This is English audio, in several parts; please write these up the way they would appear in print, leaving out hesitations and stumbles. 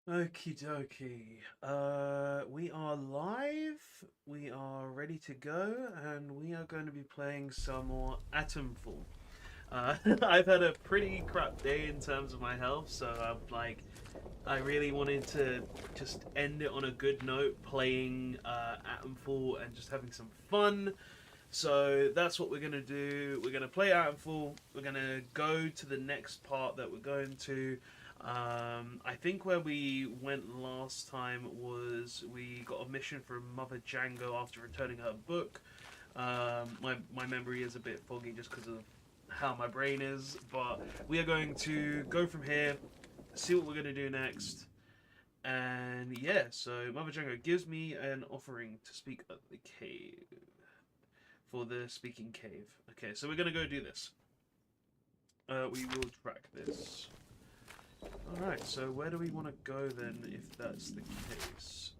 Okie dokie. We are live. We are ready to go, and we are going to be playing some more AtomFall. I've had a pretty crap day in terms of my health, so I really wanted to just end it on a good note, playing AtomFall and just having some fun. So that's what we're gonna do. We're gonna play AtomFall. We're gonna go to the next part that we're going to. I think where we went last time was we got a mission from Mother Django after returning her book. My memory is a bit foggy just because of how my brain is, but we are going to go from here, see what we're going to do next. And yeah, so Mother Django gives me an offering to speak at the cave. For the speaking cave. Okay, so we're going to go do this. We will track this. Alright, so where do we want to go then, if that's the case?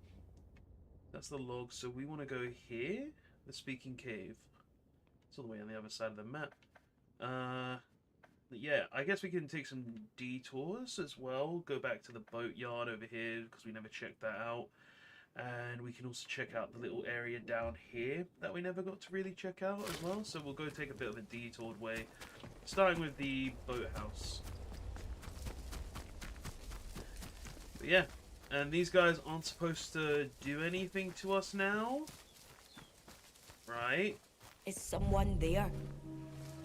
That's the log, so we want to go here? The speaking cave. It's all the way on the other side of the map. Yeah, I guess we can take some detours as well. Go back to the boatyard over here, because we never checked that out. And we can also check out the little area down here that we never got to really check out as well. So we'll go take a bit of a detoured way, starting with the boathouse. But yeah, and these guys aren't supposed to do anything to us now, right? Is someone there?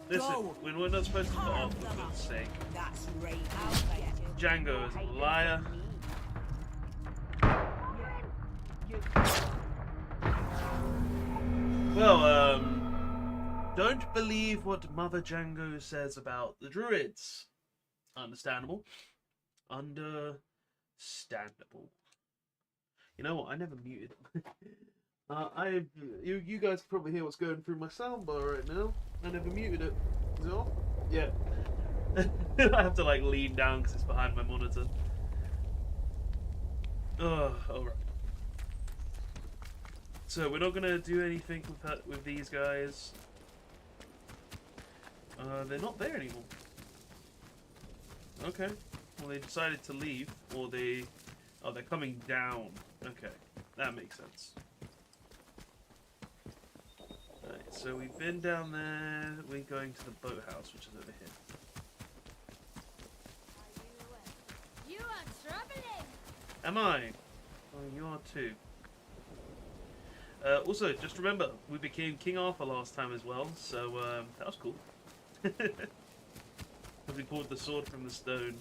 Listen, Go. we're not supposed to put off for goodness sake. That's right, I'll get you. Django is a liar. Well, don't believe what Mother Django says about the druids. Understandable. Understandable. You know what? I never muted. You guys probably hear what's going through my soundbar right now. I never muted it. Is it off? Yeah. I have to like lean down because it's behind my monitor. Oh, alright. So we're not gonna do anything with these guys. They're not there anymore. Okay. Well, they decided to leave, or they're coming down. Okay, that makes sense. Alright, so we've been down there. We're going to the boathouse, which is over here. You are troubling. Am I? Oh, you are too. Also, just remember, we became King Arthur last time as well, so that was cool. As we pulled the sword from the stone.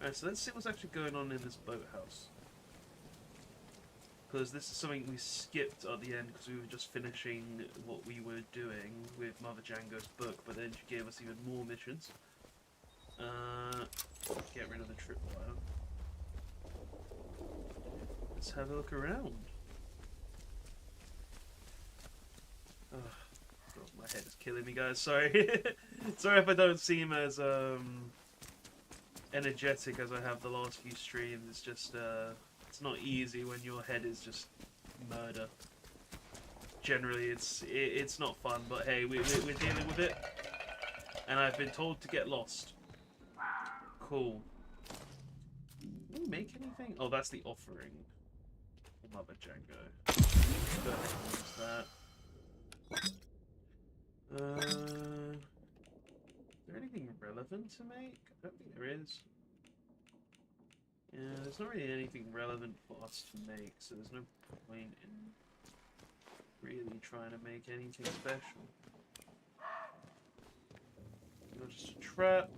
Alright, so let's see what's actually going on in this boathouse. Because this is something we skipped at the end because we were just finishing what we were doing with Mother Django's book, but then she gave us even more missions. Get rid of the tripwire. Let's have a look around. Oh, God, my head is killing me, guys. Sorry. Sorry if I don't seem as energetic as I have the last few streams. It's just it's not easy when your head is just murder. Generally, it's not fun, but hey, we're dealing with it. And I've been told to get lost. Cool. Did we make anything? Oh, that's the offering. Mother Django. Go ahead and use that. Is there anything relevant to make? I don't think there is. Yeah, there's not really anything relevant for us to make, so there's no point in really trying to make anything special. Not just a trap.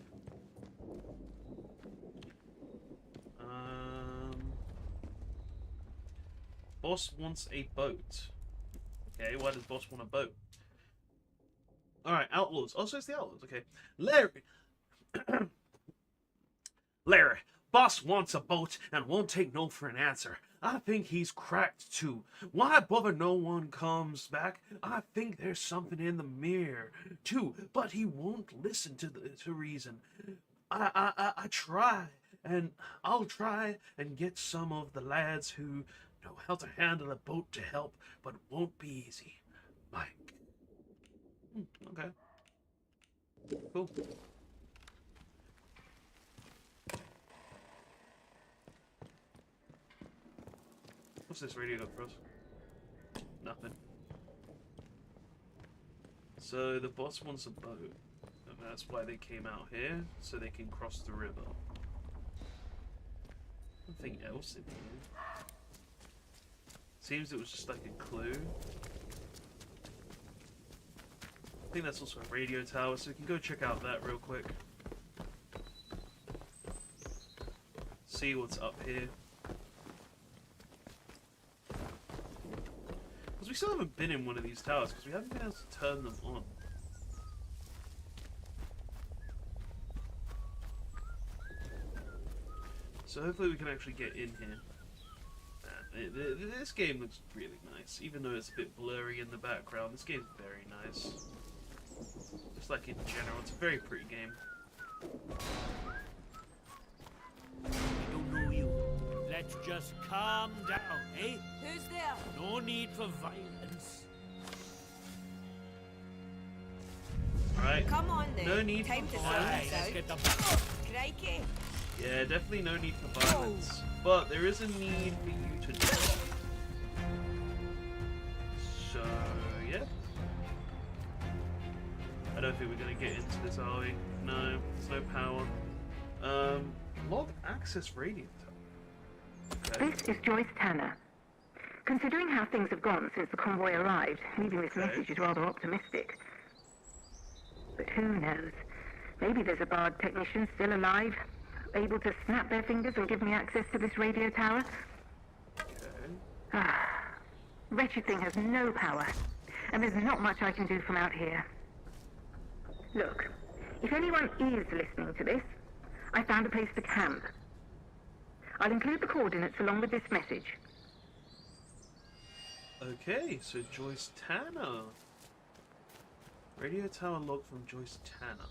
Boss wants a boat. Okay, why does Boss want a boat? Alright, Outlaws. Oh, so it's the Outlaws, okay. Larry! Larry, Boss wants a boat and won't take no for an answer. I think he's cracked too. Why bother no one comes back? I think there's something in the mirror too, but he won't listen to reason. I try, and I'll try and get some of the lads who know how to handle a boat to help, but it won't be easy. Mike. Okay. Cool. What's this radio got for us? Nothing. So the boss wants a boat, and that's why they came out here, so they can cross the river. Nothing else in here. Seems it was just like a clue. I think that's also a radio tower, so we can go check out that real quick. See what's up here. Because we still haven't been in one of these towers, because we haven't been able to turn them on. So hopefully we can actually get in here. This game looks really nice, even though it's a bit blurry in the background. This game's very nice. Just like in general, it's a very pretty game. I don't know you. Let's just calm down, eh? Who's there? No need for violence. Alright. Come on then. No need Time for to sort violence. this Let's out. get the... Crikey. Yeah, definitely no need for violence. But there is a need for you to do it. So, yeah. I don't think we're going to get into this, are we? No, there's no power. Log access radio tower. Okay. This is Joyce Tanner. Considering how things have gone since the convoy arrived, leaving this message is rather optimistic. But who knows? Maybe there's a Bard technician still alive, able to snap their fingers and give me access to this radio tower. Okay. Wretched thing has no power, and there's not much I can do from out here. Look, if anyone is listening to this, I found a place to camp. I'll include the coordinates along with this message. Okay, so Joyce Tanner. Radio tower log from Joyce Tanner.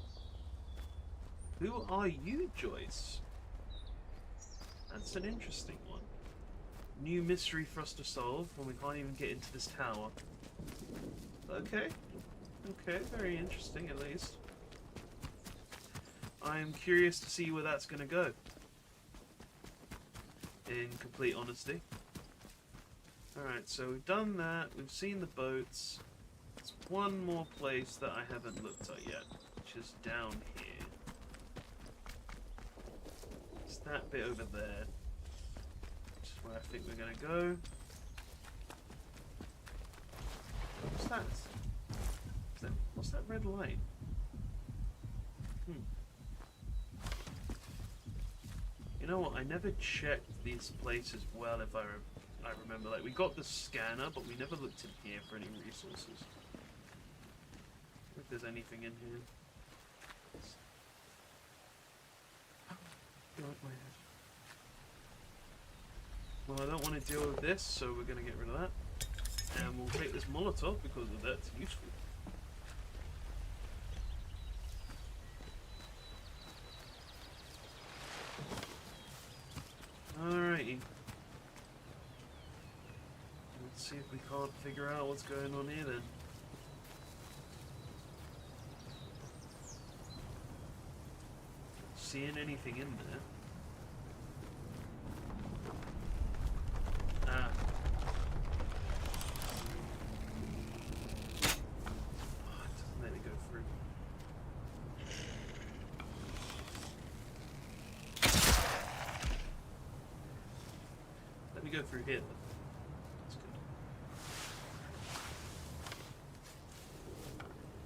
Who are you, Joyce? That's an interesting one. New mystery for us to solve when we can't even get into this tower. Okay. Okay, very interesting at least. I'm curious to see where that's going to go. In complete honesty. Alright, so we've done that. We've seen the boats. There's one more place that I haven't looked at yet, which is down here. It's that bit over there. Which is where I think we're going to go. What's that? What's that red light? You know what? I never checked these places well. If I remember, like we got the scanner, but we never looked in here for any resources. If there's anything in here. God, my head. Well, I don't want to deal with this, so we're going to get rid of that. And we'll take this Molotov because that's useful. Alrighty. Let's see if we can't figure out what's going on here then. Seeing anything in there? Ah. Oh, it doesn't let it go through. Let me go through here then. That's good.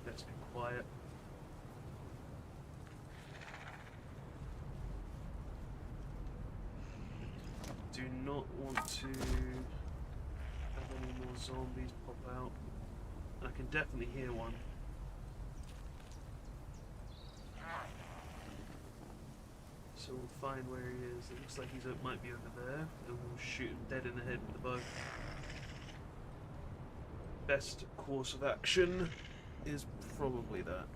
Let's be quiet. Do not want to have any more zombies pop out. I can definitely hear one. So we'll find where he is. It looks like he might be over there, and we'll shoot him dead in the head with the bow. Best course of action is probably that.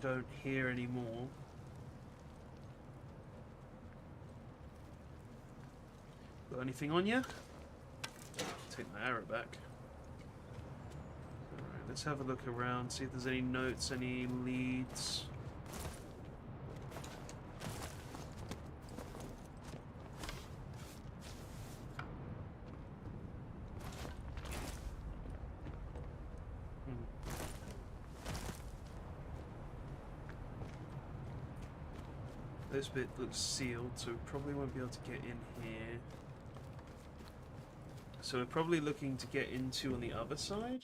Don't hear any more. Got anything on you? Take my arrow back. Let's have a look around, see if there's any notes, any leads. This bit looks sealed, so we probably won't be able to get in here. So we're probably looking to get into on the other side.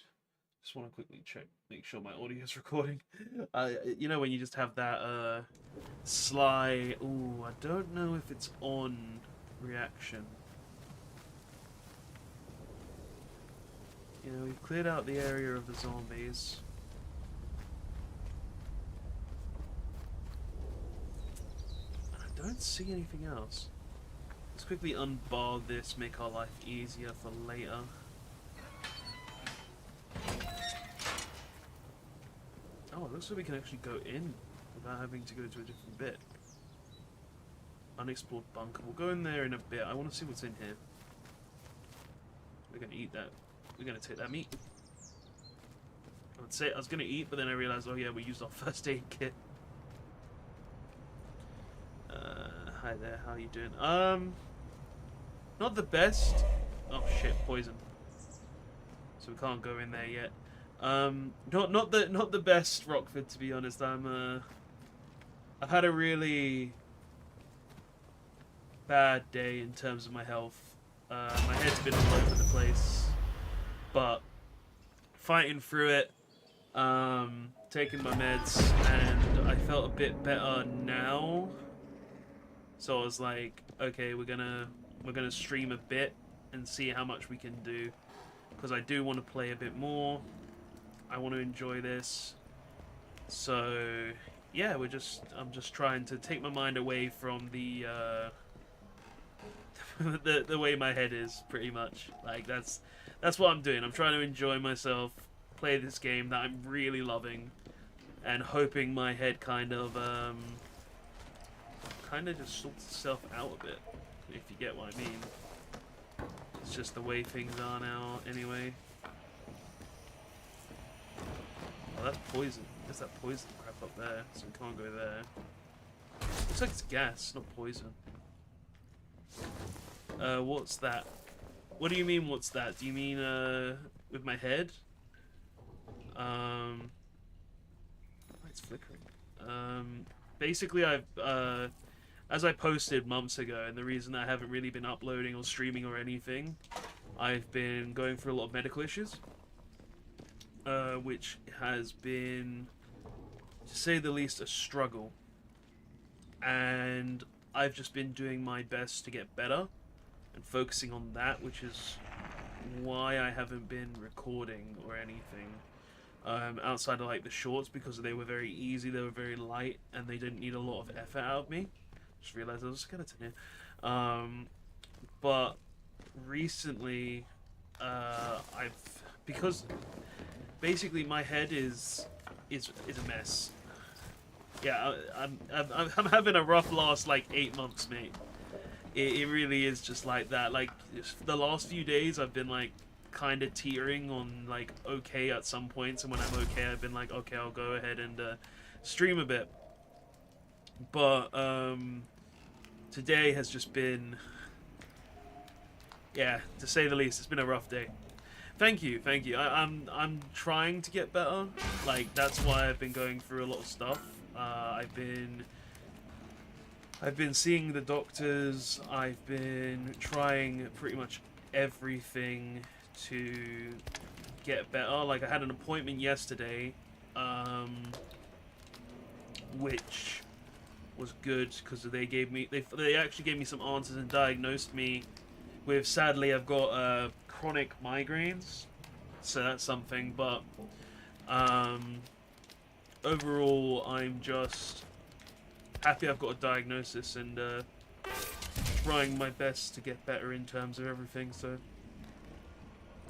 Just want to quickly check, make sure my audio is recording. You know when you just have that sly, ooh, I don't know if it's on reaction. You know, we've cleared out the area of the zombies. I don't see anything else. Let's quickly unbar this, make our life easier for later. Oh, it looks like we can actually go in without having to go to a different bit. Unexplored bunker. We'll go in there in a bit. I want to see what's in here. We're going to eat that. We're going to take that meat. I'd say I was going to eat, but then I realized, oh yeah, we used our first aid kit. Hi there, how you doing? Not the best. Oh shit, poison. So we can't go in there yet. Not the best Rockford, to be honest. I've had a really bad day in terms of my health. My head's been all over the place, but fighting through it. Taking my meds, and I felt a bit better now. So I was like, okay, we're gonna stream a bit and see how much we can do, because I do want to play a bit more. I want to enjoy this. So yeah, I'm just trying to take my mind away from the the way my head is, pretty much. Like that's what I'm doing. I'm trying to enjoy myself, play this game that I'm really loving, and hoping my head kind of just sorts itself out a bit, if you get what I mean. It's just the way things are now, anyway. Oh, that's poison. There's that poison crap up there, so we can't go there. Looks like it's gas, not poison. What's that? What do you mean, what's that? Do you mean, with my head? It's flickering. Basically, as I posted months ago, and the reason I haven't really been uploading or streaming or anything, I've been going through a lot of medical issues, which has been, to say the least, a struggle. And I've just been doing my best to get better and focusing on that, which is why I haven't been recording or anything outside of like the shorts, because they were very easy, they were very light, and they didn't need a lot of effort out of me. Just realized there was a skeleton here. But recently, because basically my head is a mess. Yeah, I'm having a rough last like 8 months, mate. It really is just like that. Like the last few days, I've been like kind of teetering on like okay at some points, and when I'm okay, I've been like, okay, I'll go ahead and stream a bit. But today has just been, yeah, to say the least, it's been a rough day. Thank you. I'm trying to get better. Like that's why I've been going through a lot of stuff. I've been seeing the doctors. I've been trying pretty much everything to get better. Like I had an appointment yesterday, which was good because they actually gave me some answers and diagnosed me with, sadly, I've got chronic migraines, so that's something. But overall, I'm just happy I've got a diagnosis and trying my best to get better in terms of everything. So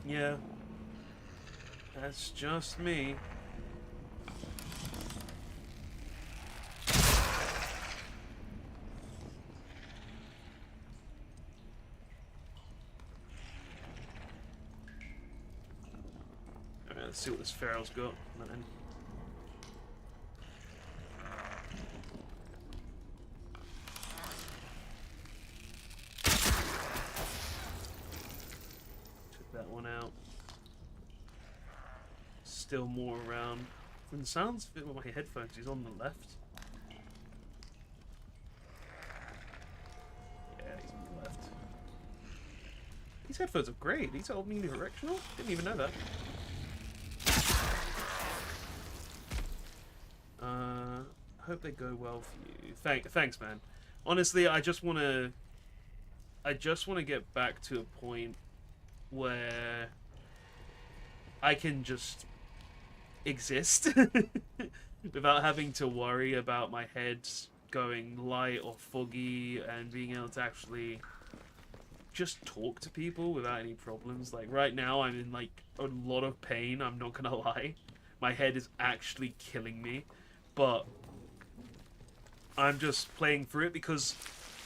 yeah, that's just me. Let's see what this Pharaoh's got. Man. Took that one out. Still more around. From the sounds of it with my headphones, he's on the left. Yeah, he's on the left. These headphones are great. These are omnidirectional. Didn't even know that. Hope they go well for you. Thanks, man. Honestly, I just wanna get back to a point where I can just exist without having to worry about my head going light or foggy, and being able to actually just talk to people without any problems. Like right now I'm in like a lot of pain, I'm not gonna lie. My head is actually killing me, but I'm just playing through it because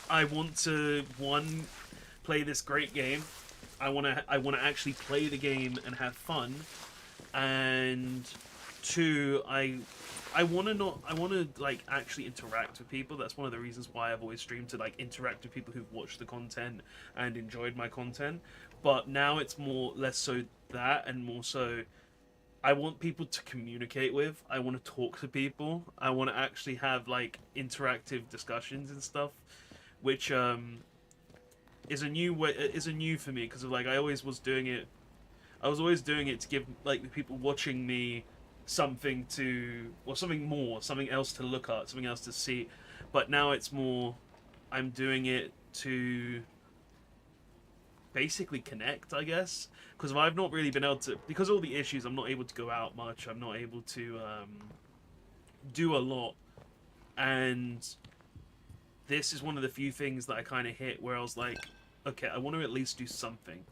I want to, one, play this great game. I want to actually play the game and have fun, and two, I want to like actually interact with people. That's one of the reasons why I've always streamed, to like interact with people who've watched the content and enjoyed my content. But now it's less so that, and more so I want people to communicate with. I want to talk to people. I want to actually have like interactive discussions and stuff, which is a new for me, because of like I always was doing it. I was always doing it to give like the people watching me something to, or something else to look at, something else to see. But now it's more, I'm doing it to basically connect, I guess, because I've not really been able to, because of all the issues, I'm not able to go out much. I'm not able to do a lot, and this is one of the few things that I kind of hit where I was like, okay, I want to at least do something.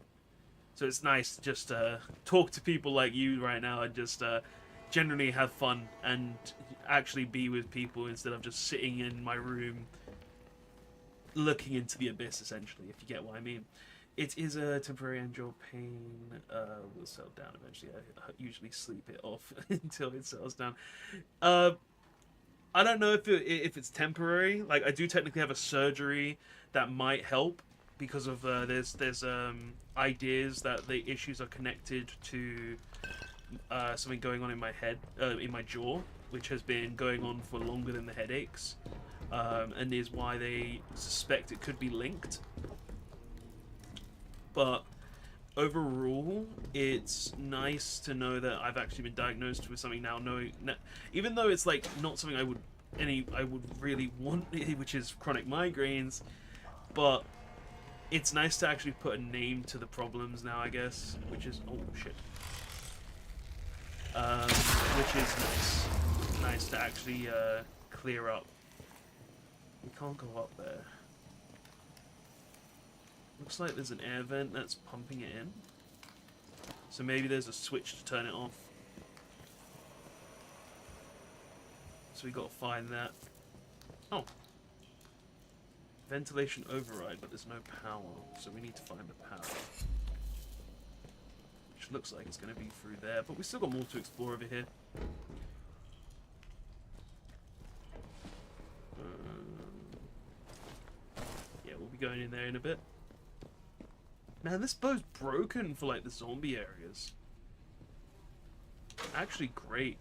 So it's nice to just talk to people like you right now, and just generally have fun and actually be with people instead of just sitting in my room looking into the abyss, essentially, if you get what I mean. It is a temporary angel pain. Will settle down eventually. I usually sleep it off until it settles down. I don't know if it's temporary. Like, I do technically have a surgery that might help, because of there's ideas that the issues are connected to something going on in my head, in my jaw, which has been going on for longer than the headaches, and is why they suspect it could be linked. But overall, it's nice to know that I've actually been diagnosed with something now. Knowing, even though it's like not something I would really want, which is chronic migraines, but it's nice to actually put a name to the problems now, I guess, which is, oh shit, which is nice to actually clear up. We can't go up there. Looks like there's an air vent that's pumping it in. So maybe there's a switch to turn it off. So we gotta find that. Oh. Ventilation override, but there's no power. So we need to find the power. Which looks like it's gonna be through there, but we still got more to explore over here. Yeah, we'll be going in there in a bit. Man, this bow's broken for like the zombie areas. Actually great.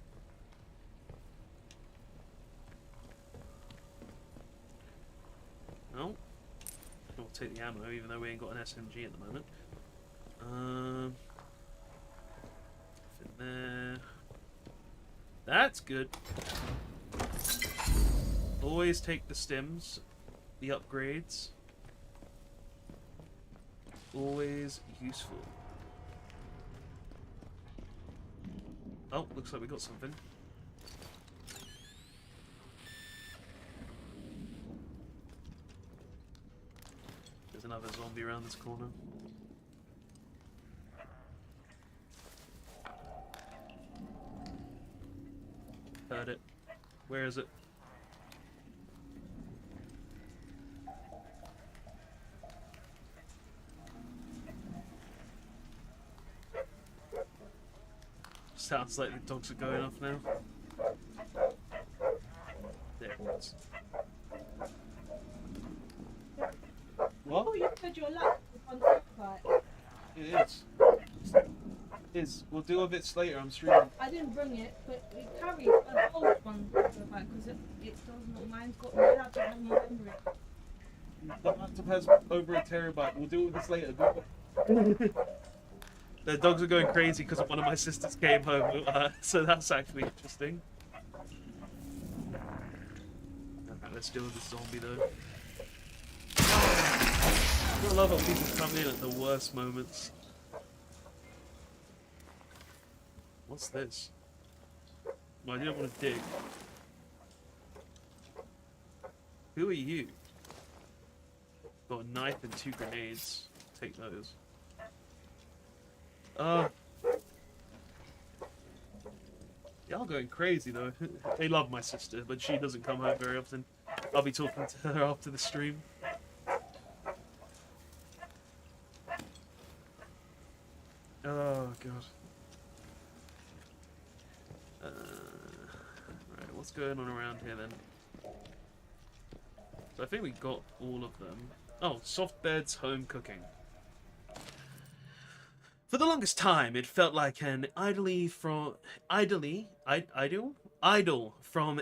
No. We'll take the ammo, even though we ain't got an SMG at the moment. In there. That's good. Always take the stims, the upgrades. Always useful. Oh, looks like we got something. There's another zombie around this corner. Heard it. Where is it? Sounds like the dogs are going off now. There it was. What? Oh, you said your laptop on terabyte. It is. It is. We'll do a bit later. I'm streaming. I didn't bring it, but it carries an old one terabyte because it doesn't. Mine's got my laptop has more memory. The laptop has over a terabyte. We'll do this later. The dogs are going crazy because one of my sisters came home, so that's actually interesting. Okay, let's deal with this zombie though. I love how people come in at the worst moments. What's this? No, I didn't want to dig. Who are you? Got a knife and 2 grenades. Take those. Y'all going crazy though. They love my sister, but she doesn't come home very often. I'll be talking to her after the stream. Oh god. Right, what's going on around here then? So I think we got all of them. Oh, soft beds, home cooking. For the longest time, it felt like an idol from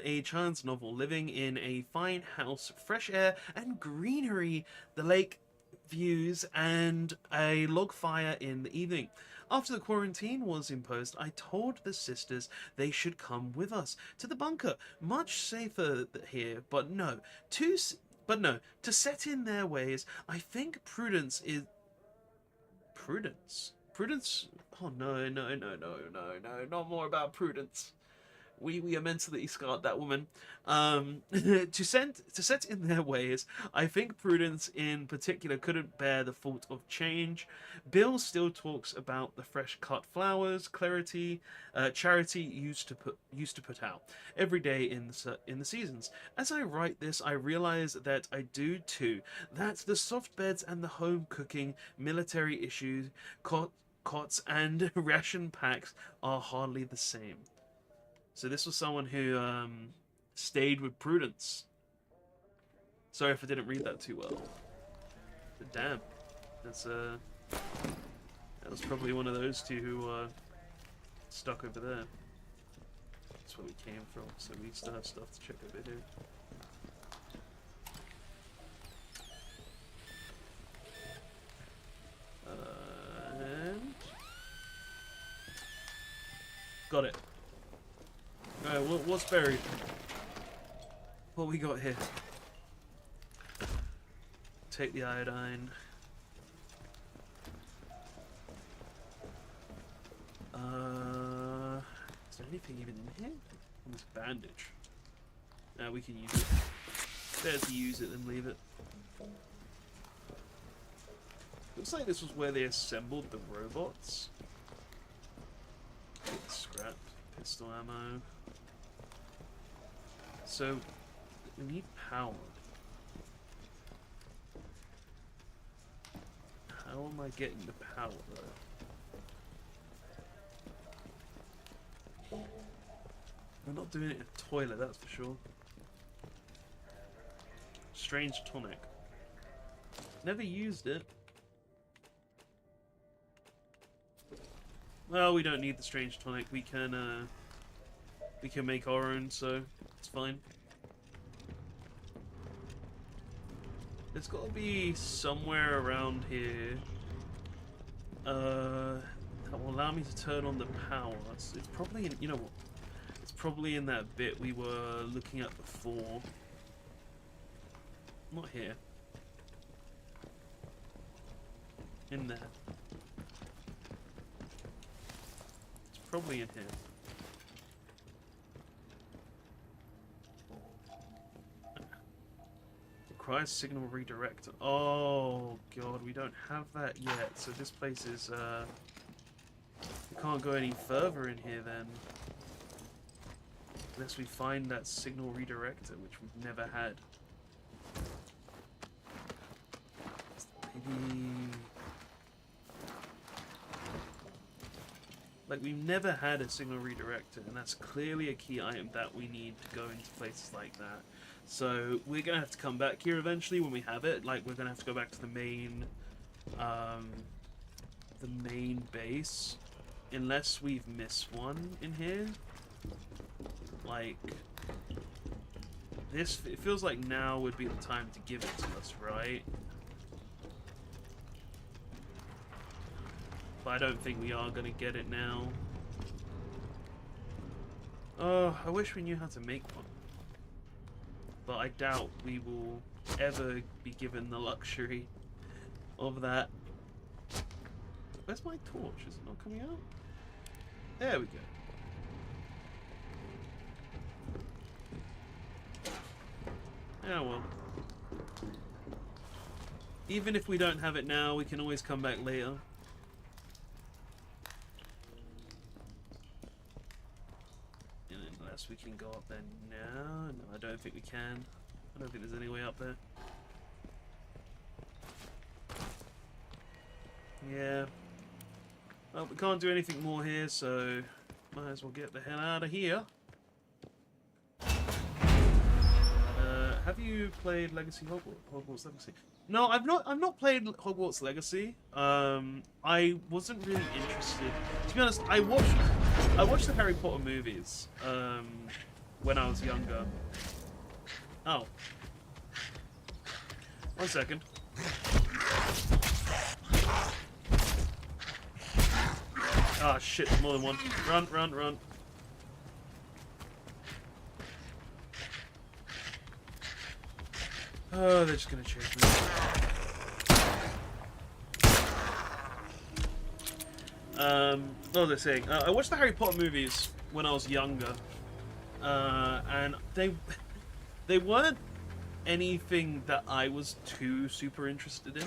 a child's novel, living in a fine house, fresh air and greenery, the lake views, and a log fire in the evening. After the quarantine was imposed, I told the sisters they should come with us to the bunker. Much safer here, but no. To set in their ways, I think prudence is... Prudence? Prudence? Oh no, not more about prudence. We are mentally scarred, that woman. To set in their ways, I think prudence in particular couldn't bear the fault of change. Bill still talks about the fresh cut flowers, charity used to put out every day in the seasons. As I write this, I realize that I do too. That the soft beds and the home cooking, military issues, cots and ration packs are hardly the same. So this was someone who stayed with prudence. Sorry if I didn't read that too well. But damn, that was probably one of those two who stuck over there. That's where we came from. So we still have stuff to check over here. And got it. Alright, what's buried? What we got here? Take the iodine. Is there anything even in here? This bandage. We can use it. Better to use it than leave it. Looks like this was where they assembled the robots. Get scrap, pistol ammo. So, we need power. How am I getting the power though? I'm not doing it in a toilet, that's for sure. Strange tonic. Never used it. Well, we don't need the strange tonic. We can make our own, so it's fine. It's got to be somewhere around here that will allow me to turn on the power. It's probably in, you know what? It's probably in that bit we were looking at before. Not here. In there. It's probably in here. Requires signal redirect. Oh god, we don't have that yet. So this place is we can't go any further in here then. Unless we find that signal redirector, which we've never had. Maybe... Like, we've never had a signal redirector, and that's clearly a key item that we need to go into places like that. So we're gonna have to come back here eventually when we have it. Like, we're gonna have to go back to the main base, unless we've missed one in here. Like, this, it feels like now would be the time to give it to us, right? But I don't think we are gonna get it now. Oh, I wish we knew how to make one. But I doubt we will ever be given the luxury of that. Where's my torch? Is it not coming out? There we go. Yeah, well. Even if we don't have it now, we can always come back later. And unless we can go up there now. No, I don't think we can. I don't think there's any way up there. Yeah. Well, we can't do anything more here, so might as well get the hell out of here. Have you played Legacy Hogwarts Legacy? No, I've not played Hogwarts Legacy. I wasn't really interested. To be honest, I watched the Harry Potter movies when I was younger. Oh. 1 second. Ah, shit, more than one. Run, run, run. Oh, they're just gonna chase me. What was I saying? I watched the Harry Potter movies when I was younger, and they weren't anything that I was too super interested in.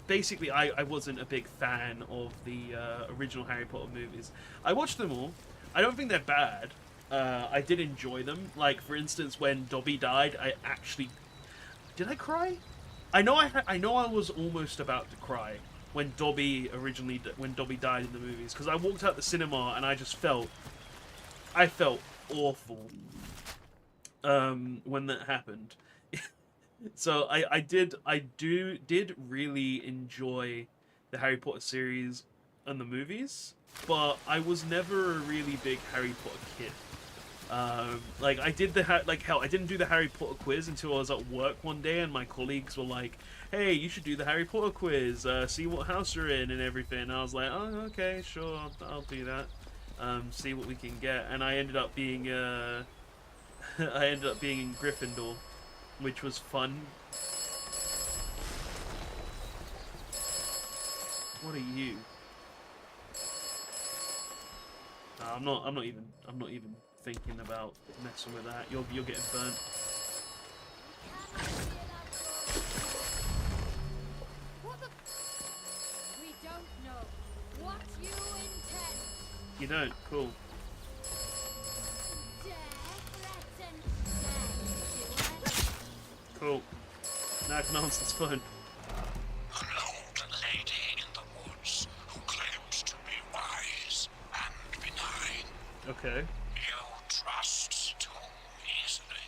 Basically, I wasn't a big fan of the original Harry Potter movies. I watched them all. I don't think they're bad. I did enjoy them. Like, for instance, when Dobby died, I actually... Did I cry? I know I was almost about to cry when Dobby died in the movies, because I walked out the cinema and I just felt... I felt awful when that happened. So I did really enjoy the Harry Potter series and the movies, but I was never a really big Harry Potter kid. Like, I did I didn't do the Harry Potter quiz until I was at work one day, and my colleagues were like, "Hey, you should do the Harry Potter quiz. See what house you're in and everything." And I was like, "Oh, okay, sure, I'll do that. See what we can get." And I ended up being in Gryffindor, which was fun. What are you? I'm not even thinking about messing with that. You're getting burnt. What the? We don't know what you intend. You don't? Cool. Cool. Now I can answer this phone. An old lady in the woods who claims to be wise and benign. Okay. You trust too easily.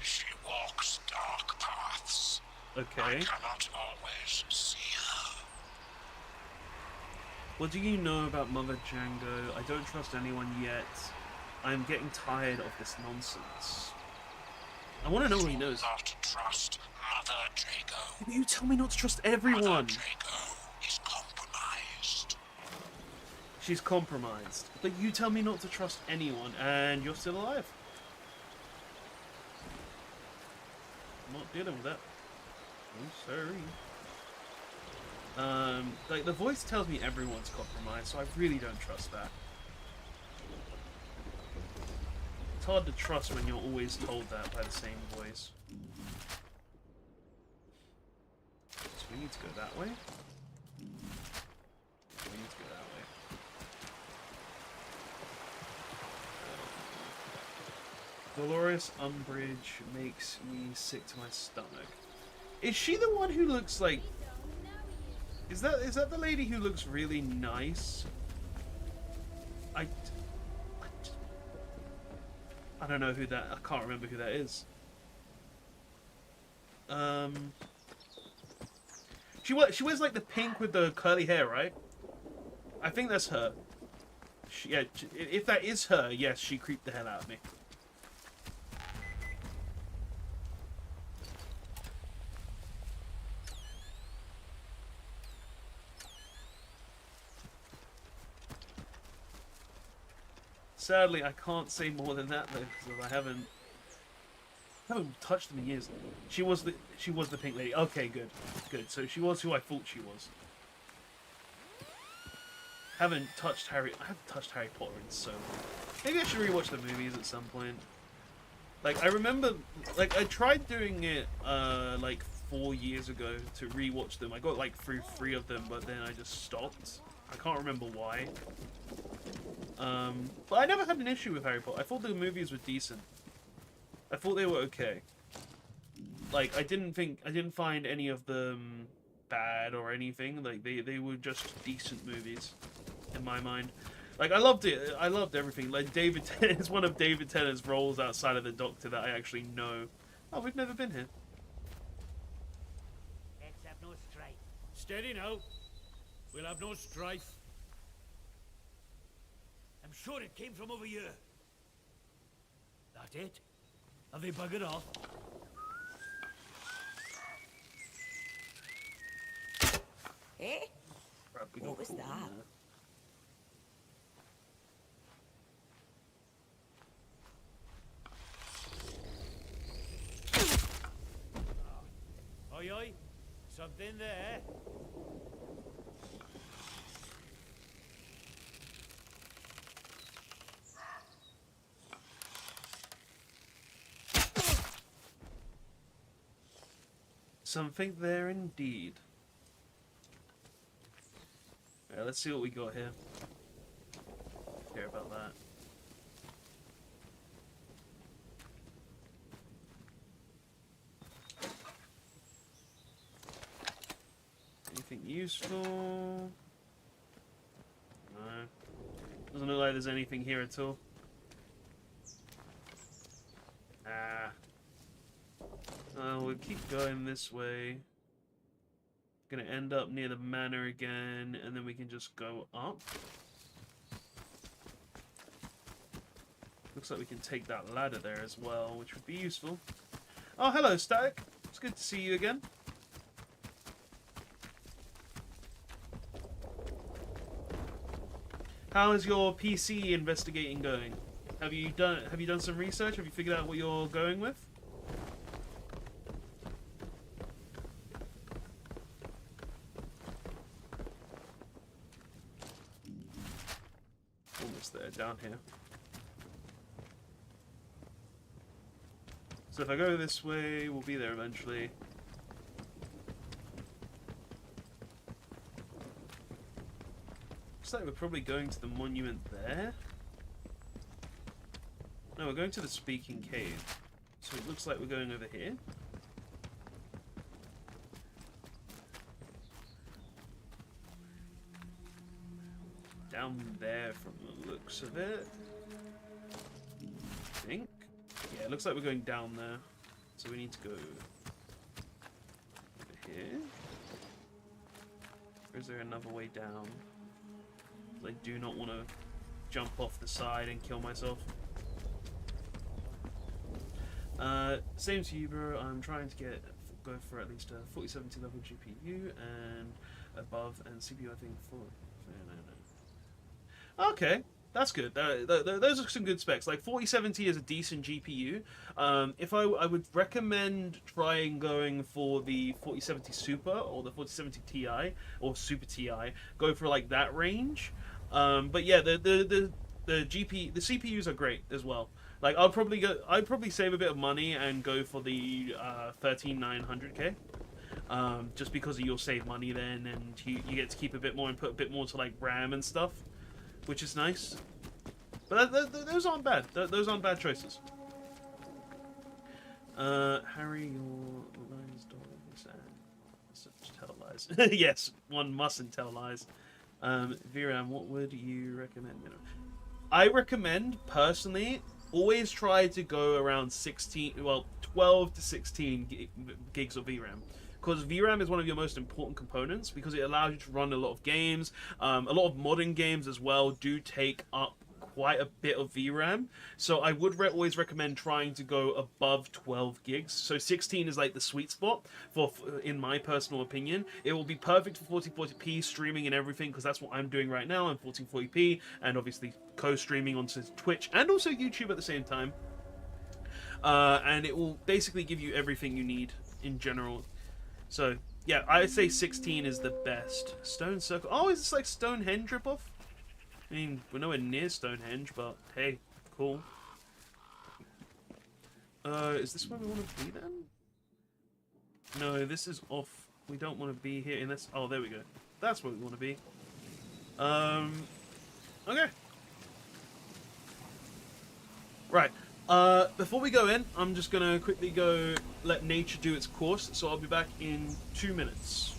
She walks dark paths. Okay. I cannot always see her. What do you know about Mother Django? I don't trust anyone yet. I'm getting tired of this nonsense. I want to know what he knows. Not trust Mother Jago. You tell me not to trust everyone. Mother Jago is compromised. She's compromised. But you tell me not to trust anyone, and you're still alive. I'm not dealing with that. I'm sorry. Like, the voice tells me everyone's compromised, so I really don't trust that. It's hard to trust when you're always told that by the same voice. So we need to go that way. We need to go that way. Dolores Umbridge makes me sick to my stomach. Is she the one who looks like... Is that the lady who looks really nice? I don't know who that. I can't remember who that is. She wears like the pink with the curly hair, right? I think that's her. If that is her, yes, she creeped the hell out of me. Sadly, I can't say more than that though, because I haven't touched them in years. She was the pink lady. Okay, good. So she was who I thought she was. I haven't touched Harry Potter in so long. Maybe I should rewatch the movies at some point. Like, I remember, like, I tried doing it, like, 4 years ago to rewatch them. I got, like, through 3 of them, but then I just stopped. I can't remember why. But I never had an issue with Harry Potter. I thought the movies were decent. I thought they were okay. Like, I didn't find any of them bad or anything. Like, they were just decent movies, in my mind. Like, I loved it. I loved everything. Like, David Tennant is one of David Tennant's roles outside of the Doctor that I actually know. Oh, we've never been here. Let's have no strife. Steady now. We'll have no strife. I'm sure it came from over here. That it? Have they buggered off? Eh? Crap, we got What was caught in that? there. Oi, oi. Something there. Something there indeed. Alright, let's see what we got here. Care about that. Anything useful? No. Doesn't look like there's anything here at all. Ah. We'll keep going this way. Gonna end up near the manor again, and then we can just go up. Looks like we can take that ladder there as well, which would be useful. Oh, hello, Static. It's good to see you again. How is your PC investigating going? Have you done some research? Have you figured out what you're going with? Almost there, down here. So if I go this way, we'll be there eventually. Looks like we're probably going to the monument there. No, we're going to the Speaking Cave. So it looks like we're going over here. Down there from the looks of it. I think. Yeah, it looks like we're going down there. So we need to go over here. Or is there another way down? I do not want to jump off the side and kill myself. Same to you, bro. I'm trying to go for at least a 4070 level GPU and above, and CPU I think for. No. Okay, that's good. Those are some good specs. Like 4070 is a decent GPU. If I would recommend trying going for the 4070 Super or the 4070 Ti or Super Ti. Go for like that range. But yeah, the CPUs are great as well. Like I'd probably save a bit of money and go for the 13900K. Just because you'll save money then, and you get to keep a bit more and put a bit more to like RAM and stuff, which is nice. But those aren't bad. Those aren't bad choices. Harry, your lies don't such tell lies. lies. Yes, one mustn't tell lies. VRAM, what would you recommend? I recommend, personally, always try to go around 12 to 16 gigs of VRAM. Because VRAM is one of your most important components because it allows you to run a lot of games. A lot of modern games as well do take up quite a bit of VRAM. So I would always recommend trying to go above 12 gigs. So 16 is like the sweet spot in my personal opinion. It will be perfect for 1440p streaming and everything because that's what I'm doing right now. I'm 1440p and obviously co-streaming onto Twitch and also YouTube at the same time. And it will basically give you everything you need in general. So yeah, I'd say 16 is the best. Stone Circle. Oh, is this like Stonehenge ripoff? I mean, we're nowhere near Stonehenge, but hey, cool. Is this where we want to be then? No, this is off. We don't want to be here unless... Oh, there we go. That's where we want to be. Okay. Right. Before we go in, I'm just gonna quickly go let nature do its course, so I'll be back in 2 minutes.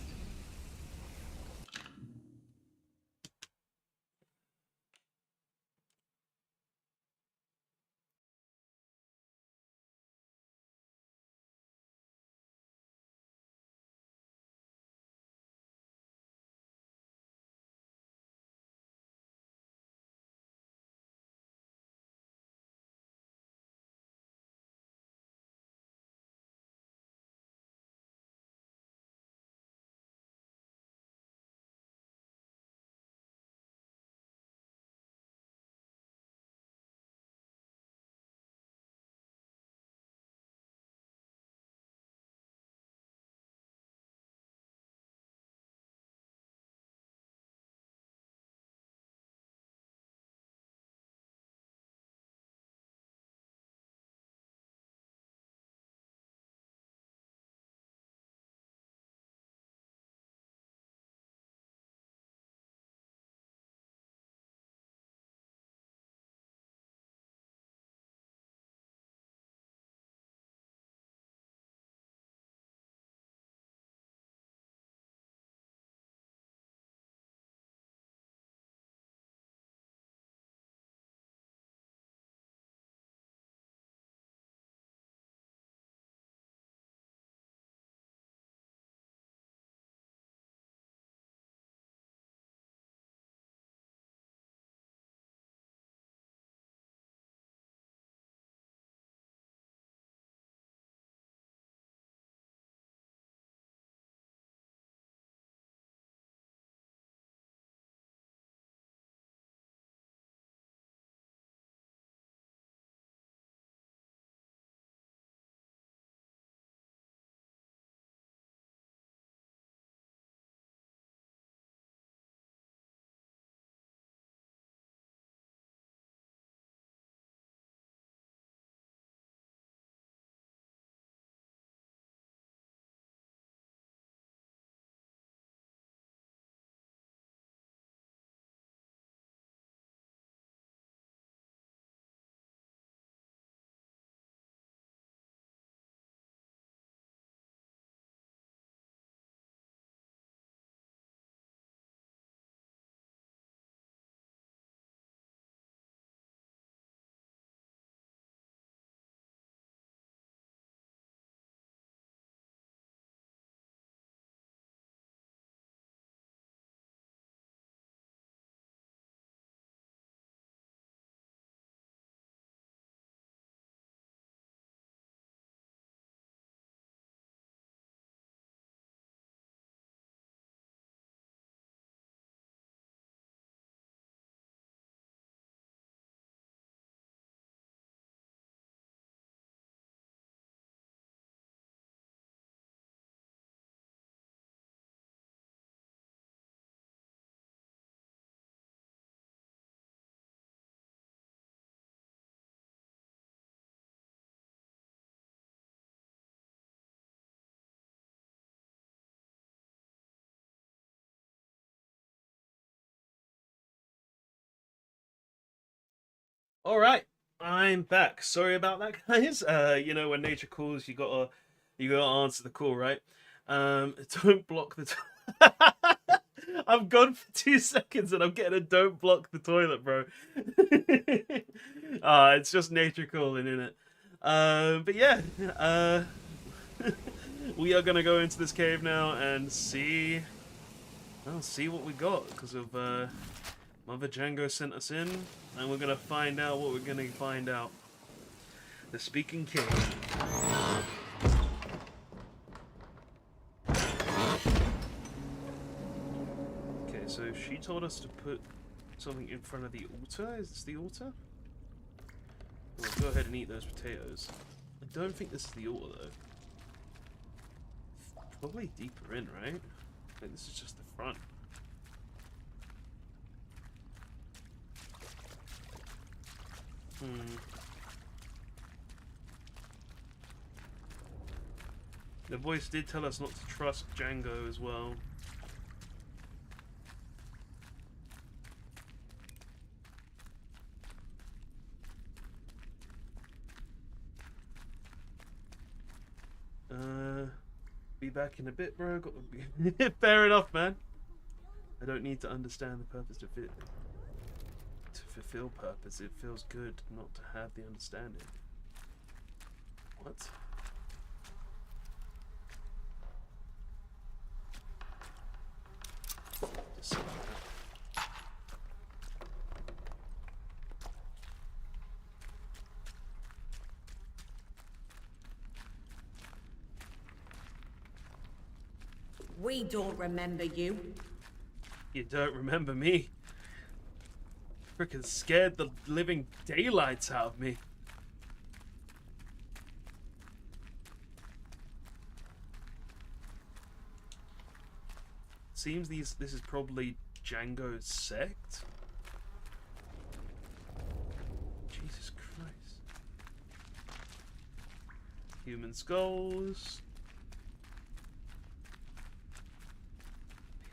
All right, I'm back. Sorry about that, guys. When nature calls, you gotta answer the call, right? Don't block the. I'm gone for 2 seconds and I'm getting a don't block the toilet, bro. It's just nature calling, isn't it? But yeah, we are gonna go into this cave now and see what we got, because of Mother Django sent us in, and we're gonna find out what we're gonna find out. The Speaking Cave. Okay, so she told us to put something in front of the altar. Is this the altar? We'll go ahead and eat those potatoes. I don't think this is the altar, though. Probably deeper in, right? I think this is just the front. The voice did tell us not to trust Django as well. Be back in a bit, bro. Got the... Fair enough, man. I don't need to understand the purpose to fit. To fulfill purpose, it feels good not to have the understanding. What? Just say that. We don't remember you. You don't remember me? Frickin' scared the living daylights out of me. Seems this is probably Django's sect. Jesus Christ. Human skulls.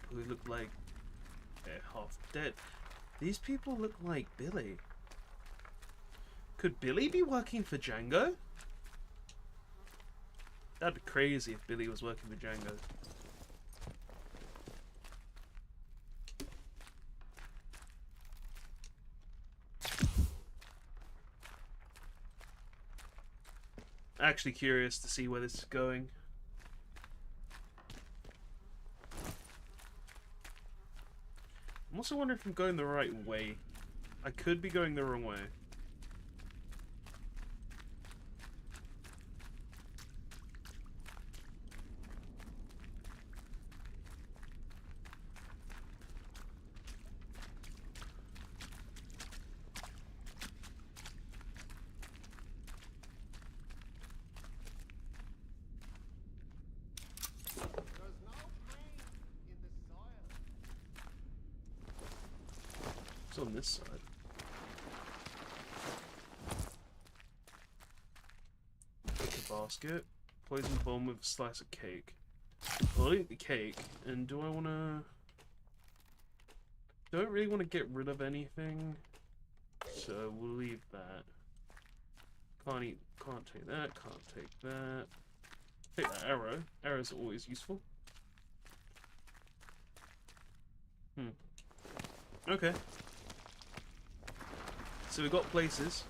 People who look like they're half dead. These people look like Billy. Could Billy be working for Django? That'd be crazy if Billy was working for Django. Actually curious to see where this is going. I'm also wondering if I'm going the right way. I could be going the wrong way. It's on this side. Take a basket. Poison bomb with a slice of cake. I'll eat the cake. And do I want to... Don't really want to get rid of anything. So we'll leave that. Can't take that. Can't take that. Take that arrow. Arrows are always useful. Okay. So we got places.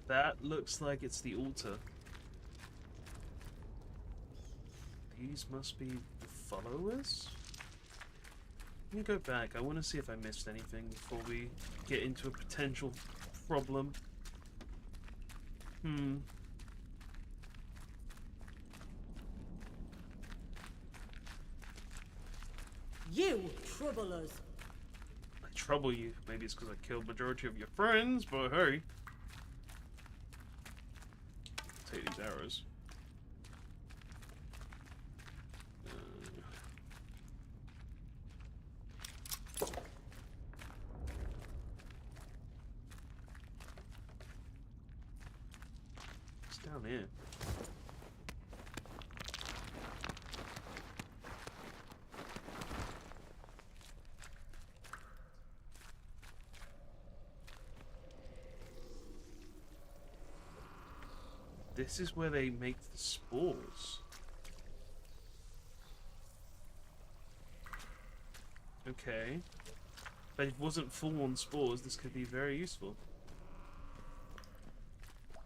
That looks like it's the altar. These must be the followers? Let me go back. I want to see if I missed anything before we get into a potential problem. You trouble us. I trouble you. Maybe it's because I killed majority of your friends, but hey. Take these arrows. It's down here. this is where they make the spores. Okay. But if it wasn't full on spores, this could be very useful.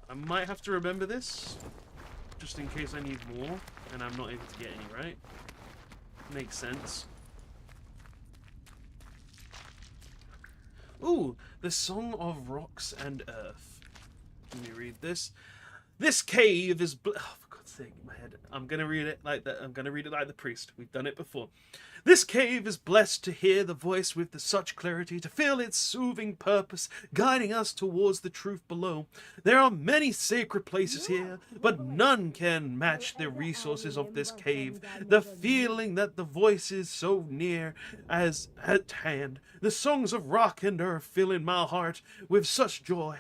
I might have to remember this, just in case I need more, and I'm not able to get any, right? Makes sense. Ooh, the Song of Rocks and Earth. Let me read this. This cave is oh, for God's sake, my head. I'm gonna read it like that. I'm gonna read it like the priest. We've done it before. This cave is blessed to hear the voice with such clarity, to feel its soothing purpose, guiding us towards the truth below. There are many sacred places here, but none can match the resources of this cave. The feeling that the voice is so near as at hand. The songs of rock and earth fill in my heart with such joy.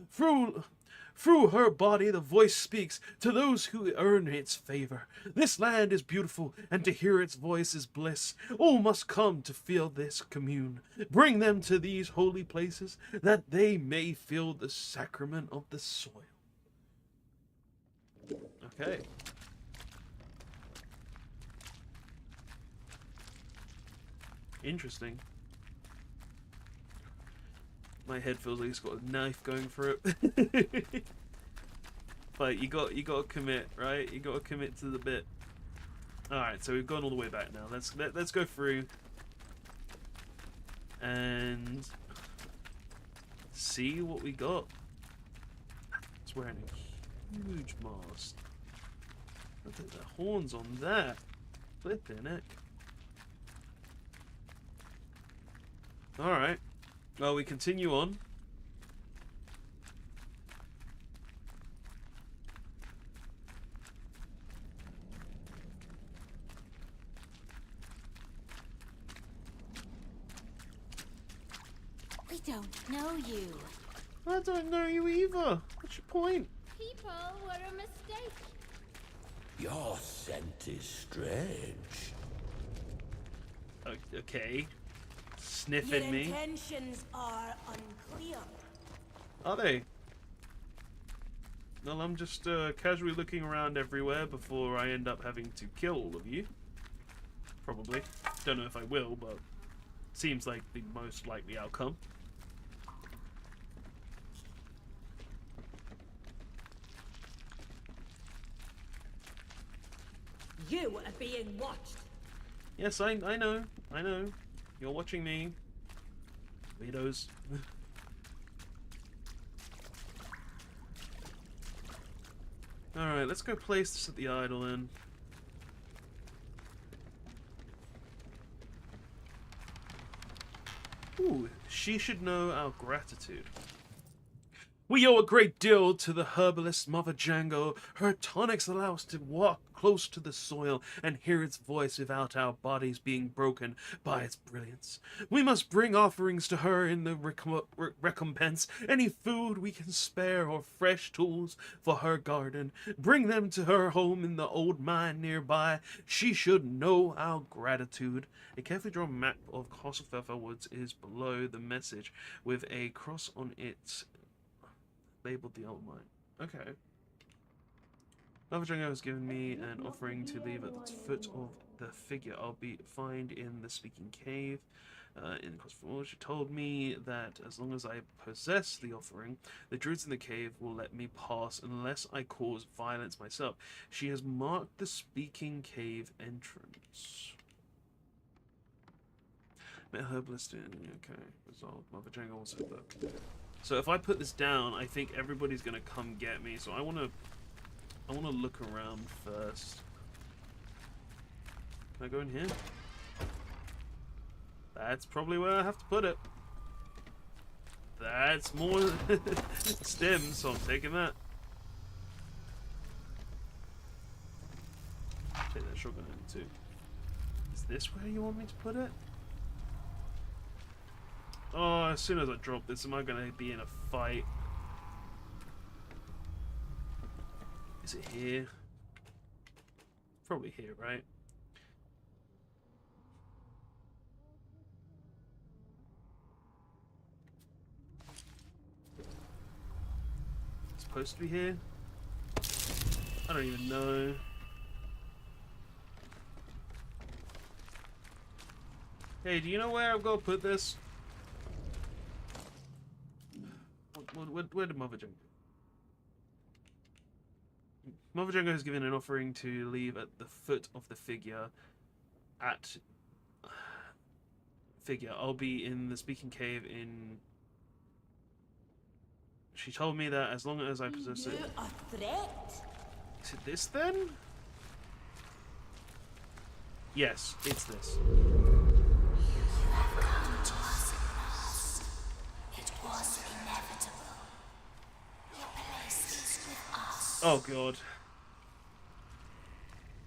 Through her body, the voice speaks to those who earn its favor. This land is beautiful, and to hear its voice is bliss. All must come to feel this commune. Bring them to these holy places, that they may feel the sacrament of the soil. Okay. Interesting. My head feels like it's got a knife going through it. But you got to commit, right? You got to commit to the bit. All right, so we've gone all the way back now. Let's go through and see what we got. It's wearing a huge mast. Look at the horns on that. Flipping it. All right. Well, we continue on. We don't know you. I don't know you either. What's your point? People were a mistake. Your scent is strange. Okay. Sniffing me. intentions are unclear. Are they? Well, I'm just casually looking around everywhere before I end up having to kill all of you. Probably. Don't know if I will, but seems like the most likely outcome. You are being watched. Yes, I know. I know. You're watching me. Weirdos. Alright, let's go place this at the idol then. Ooh, she should know our gratitude. We owe a great deal to the herbalist Mother Jango. Her tonics allow us to walk close to the soil and hear its voice without our bodies being broken by its brilliance. We must bring offerings to her in the recompense. Any food we can spare or fresh tools for her garden. Bring them to her home in the old mine nearby. She should know our gratitude. A carefully drawn map of Castle Felfa Woods is below the message with a cross on it labeled the old mine. Okay. Mother Jango has given me an offering to leave at the foot of the figure I'll find in the speaking cave. In Crossfall, she told me that as long as I possess the offering, the druids in the cave will let me pass unless I cause violence myself. She has marked the speaking cave entrance. Met herbalist in. Okay, resolved. Mother Jango also book. So if I put this down, I think everybody's gonna come get me. So I wanna look around first. Can I go in here? That's probably where I have to put it. That's more stems, so I'm taking that. Take that shotgun in too. Is this where you want me to put it? Oh, as soon as I drop this, am I going to be in a fight? Is it here? Probably here, right? It's supposed to be here. I don't even know. Hey, do you know where I've got to put this? Where did Mother Jango? Mother Jango has given an offering to leave at the foot of the figure. I'll be in the speaking cave in... She told me that as long as I possess it... A threat? Is it this then? Yes, it's this. You have come to us in mass. It was inevitable. Your place is with us. Oh god.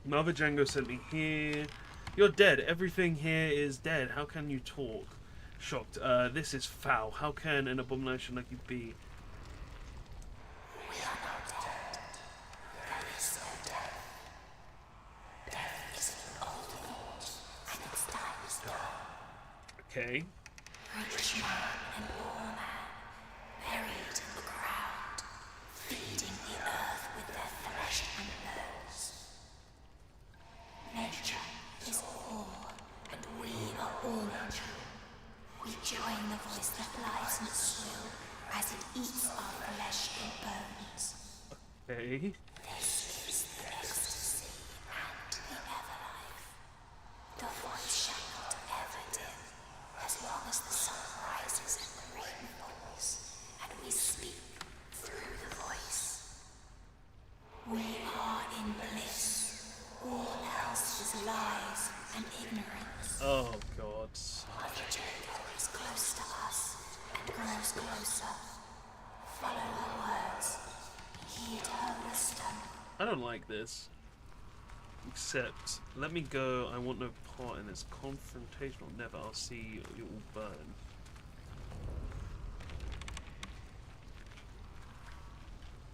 Mother Jango sent me here. You're dead. Everything here is dead. How can you talk? Shocked. This is foul. How can an abomination like you be? We are not dead. There is no death. Death is an old thought, and its time is gone. Okay. Rich man and poor man, buried in the ground, feeding the earth with their flesh and bones. Nature is all, and we are all nature. We join the voice that lies in the soil as it eats our flesh and bones. Okay. This is the ecstasy and the everlife. The voice shall not ever dim, as long as the sun rises and the rain falls, and we speak through the voice. We are in bliss. All else is lies and ignorance. Oh god. Mother Jagos is close to us and grows closer. Follow her words. Heed her wisdom. I don't like this. Except, let me go. I want no part in this confrontational. Never. I'll see you all burn.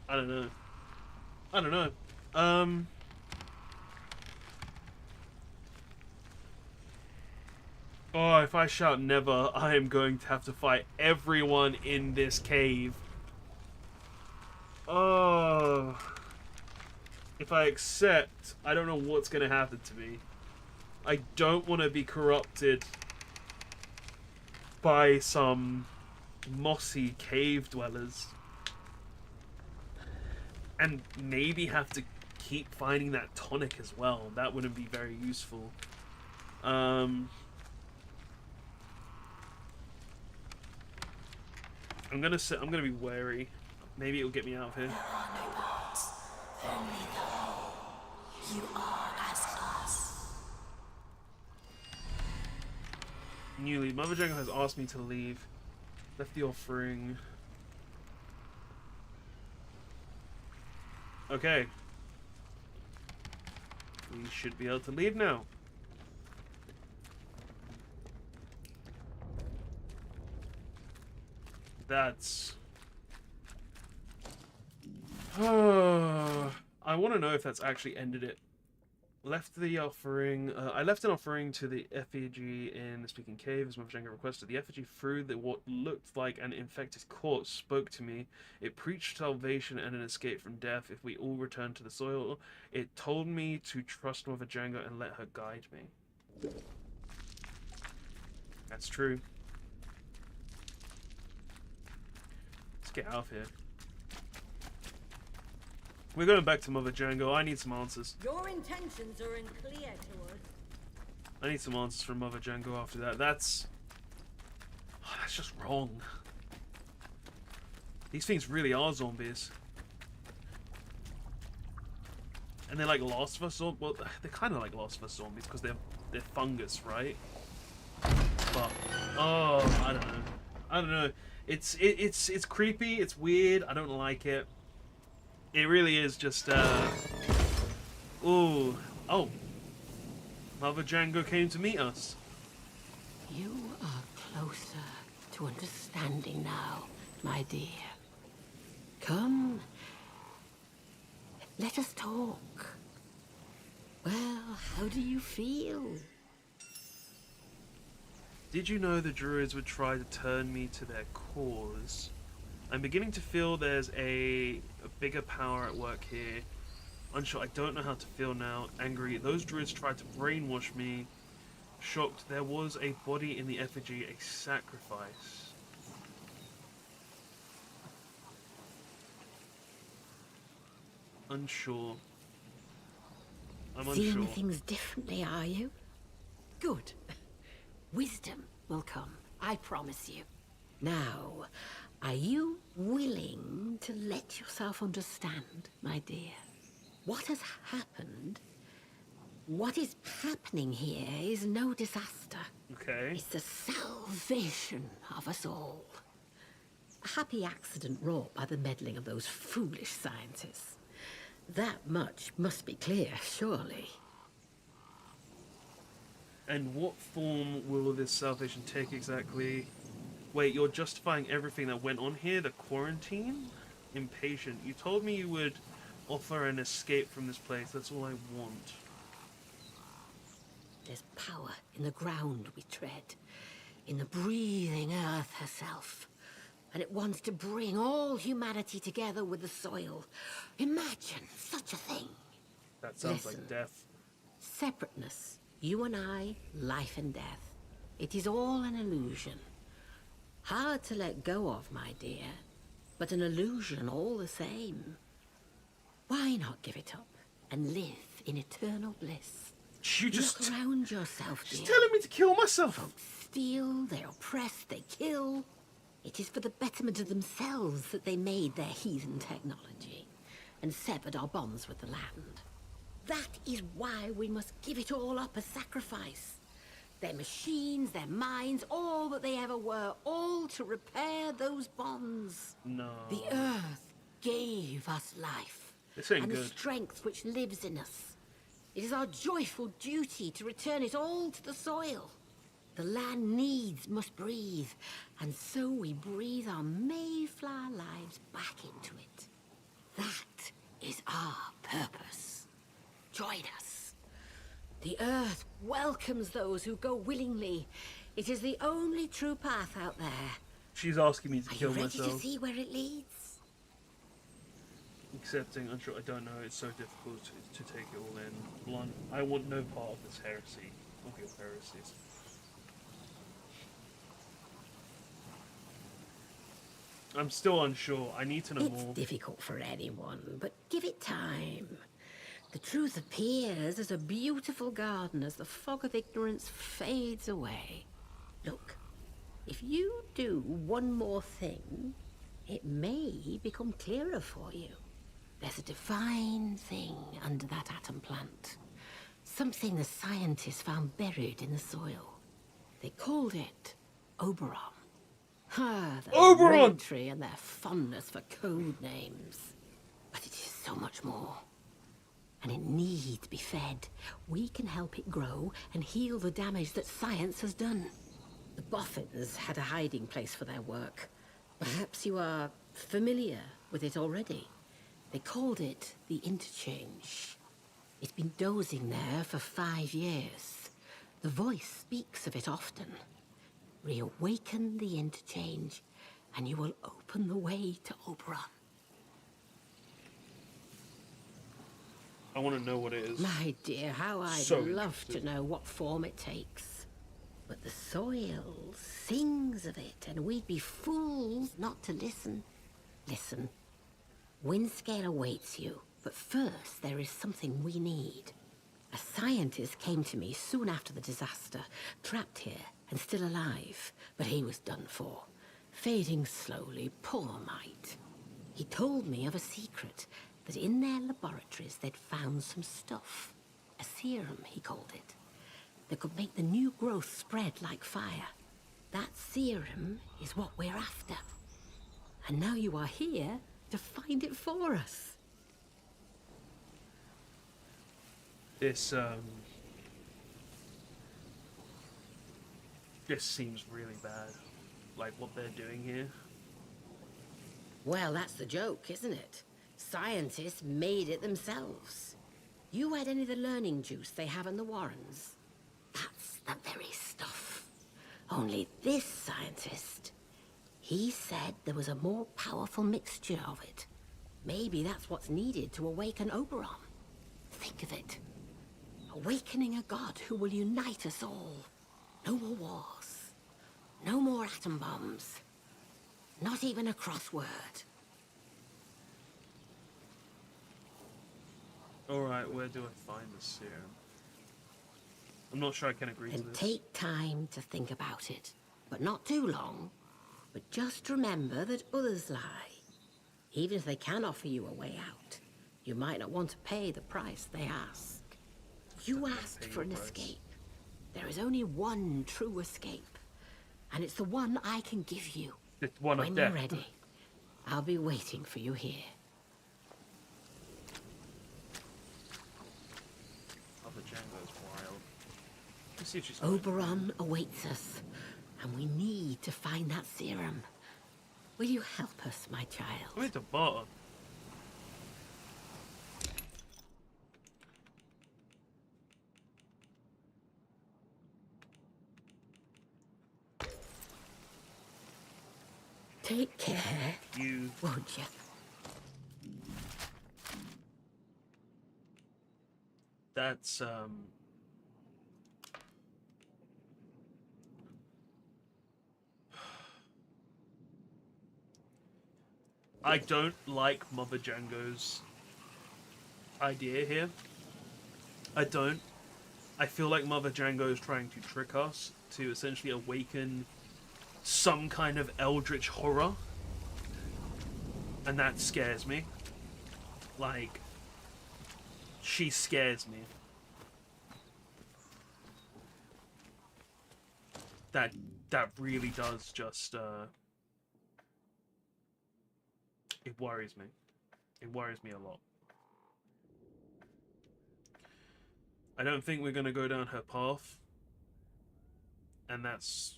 I don't know. I don't know. Oh, if I shout never, I am going to have to fight everyone in this cave. Oh. If I accept, I don't know what's going to happen to me. I don't want to be corrupted by some mossy cave dwellers. And maybe have to keep finding that tonic as well. That wouldn't be very useful. I'm gonna be wary. Maybe it'll get me out of here. There are no parts, only the whole. You are as us. Newly, Mother Jango has asked me to leave. Left the offering. Okay. We should be able to leave now. That's... I want to know if that's actually ended it. Left the offering. I left an offering to the effigy in the Speaking Cave, as Mother Jango requested. The effigy, through what looked like an infected corpse, spoke to me. It preached salvation and an escape from death if we all return to the soil. It told me to trust Mother Jango and let her guide me. That's true. Let's get out of here. We're going back to Mother Jango. I need some answers. Your intentions are unclear to us. I need some answers from Mother Jango after that. That's just wrong. These things really are zombies. And they're like Last of Us zombies. Well, they're kind of like Last of Us zombies because they're fungus, right? But oh, I don't know. I don't know. It's creepy. It's weird. I don't like it. It really is just ooh. Oh. Mother Jango came to meet us. You are closer to understanding now, my dear. Come, let us talk. Well, how do you feel? Did you know the Druids would try to turn me to their cause? I'm beginning to feel there's a bigger power at work here. Unsure, I don't know how to feel now. Angry, those druids tried to brainwash me. Shocked, there was a body in the effigy, a sacrifice. Unsure. I'm Seeing unsure. things differently, are you? Good. Wisdom will come, I promise you. Now, are you willing to let yourself understand, my dear? What has happened, what is happening here is no disaster. Okay. It's the salvation of us all. A happy accident wrought by the meddling of those foolish scientists. That much must be clear, surely. And what form will this salvation take exactly? Wait, you're justifying everything that went on here? The quarantine? Impatient. You told me you would offer an escape from this place. That's all I want. There's power in the ground we tread, in the breathing earth herself. And it wants to bring all humanity together with the soil. Imagine such a thing. That sounds Listen. like death. Separateness. You and I, life and death. It is all an illusion. Hard to let go of, my dear, but an illusion all the same. Why not give it up and live in eternal bliss? You just... Look around yourself, dear. She's telling me to kill myself. Folks steal, they oppress, they kill. It is for the betterment of themselves that they made their heathen technology and severed our bonds with the land. That is why we must give it all up as sacrifice. Their machines, their minds, all that they ever were, all to repair those bonds. No. The earth gave us life. This ain't and good. the strength which lives in us. It is our joyful duty to return it all to the soil. The land needs must breathe, and so we breathe our Mayflower lives back into it. That is our purpose. Join us. The earth welcomes those who go willingly. It is the only true path out there. She's asking me to Are you kill ready myself. to see where it leads? Accepting, unsure, I don't know. It's so difficult to take it all in. Blunt, I want no part of this heresy. Of your heresies. I'm still unsure. I need to know It's more. difficult for anyone, but give it time. The truth appears as a beautiful garden as the fog of ignorance fades away. Look, if you do one more thing, it may become clearer for you. There's a divine thing under that atom plant. Something the scientists found buried in the soil. They called it Oberon. Ah, the Oberon! military and their fondness for code names. But it is so much more. And it needs to be fed. We can help it grow and heal the damage that science has done. The boffins had a hiding place for their work. Perhaps you are familiar with it already. They called it the Interchange. It's been dozing there for 5 years. The voice speaks of it often. Reawaken the Interchange, and you will open the way to Oberon. I want to know what it is. My dear, how I'd So love to interested. know what form it takes. But the soil sings of it, and we'd be fools not to listen. Listen. Windscale awaits you, but first there is something we need. A scientist came to me soon after the disaster, trapped here and still alive, but he was done for. Fading slowly, poor mite. He told me of a secret, that in their laboratories they'd found some stuff. A serum, he called it, that could make the new growth spread like fire. That serum is what we're after. And now you are here to find it for us. This seems really bad. Like what they're doing here. Well, that's the joke, isn't it? Scientists made it themselves. You had any of the learning juice they have in the Warrens? That's the very stuff. Only this scientist, he said there was a more powerful mixture of it. Maybe that's what's needed to awaken Oberon. awakening a god who will unite us all. No more wars. No more atom bombs. Not even a crossword. Alright, where do I find the serum? I'm not sure I can agree to And this. take time to think about it. But not too long. But just remember that others lie. Even if they can offer you a way out, you might not want to pay the price they ask. You asked for an escape. There is only one true escape. And it's the one I can give you. It's one of When death. you're ready, I'll be waiting for you here. Other Django's wild. Let's see if she's Oberon awaits us, and we need to find that serum. Will you help us, my child? I'm at the bottom. Take care, You. won't you? That's I don't like Mother Django's idea here. I don't. I feel like Mother Django is trying to trick us to essentially awaken some kind of eldritch horror. And that scares me. Like, she scares me. That really does just it worries me. It worries me a lot. I don't think we're gonna go down her path. And that's,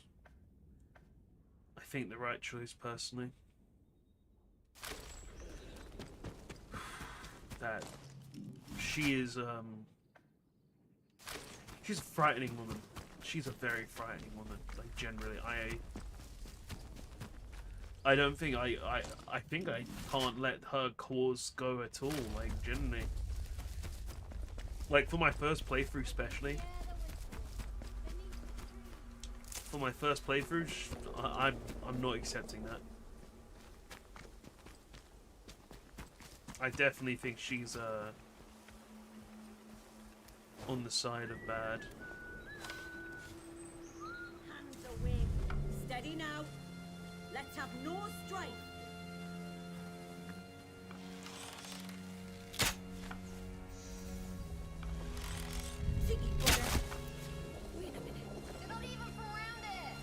I think, the right choice personally. That she is she's a frightening woman. She's a very frightening woman. Like, generally, I don't think I think I can't let her cause go at all. Like, generally, like for my first playthrough, especially for my first playthrough, I'm not accepting that. I definitely think she's on the side of bad. Hands away. Steady now. Let's have no strife. Ziggy brother. Wait a minute. You're not even from around here.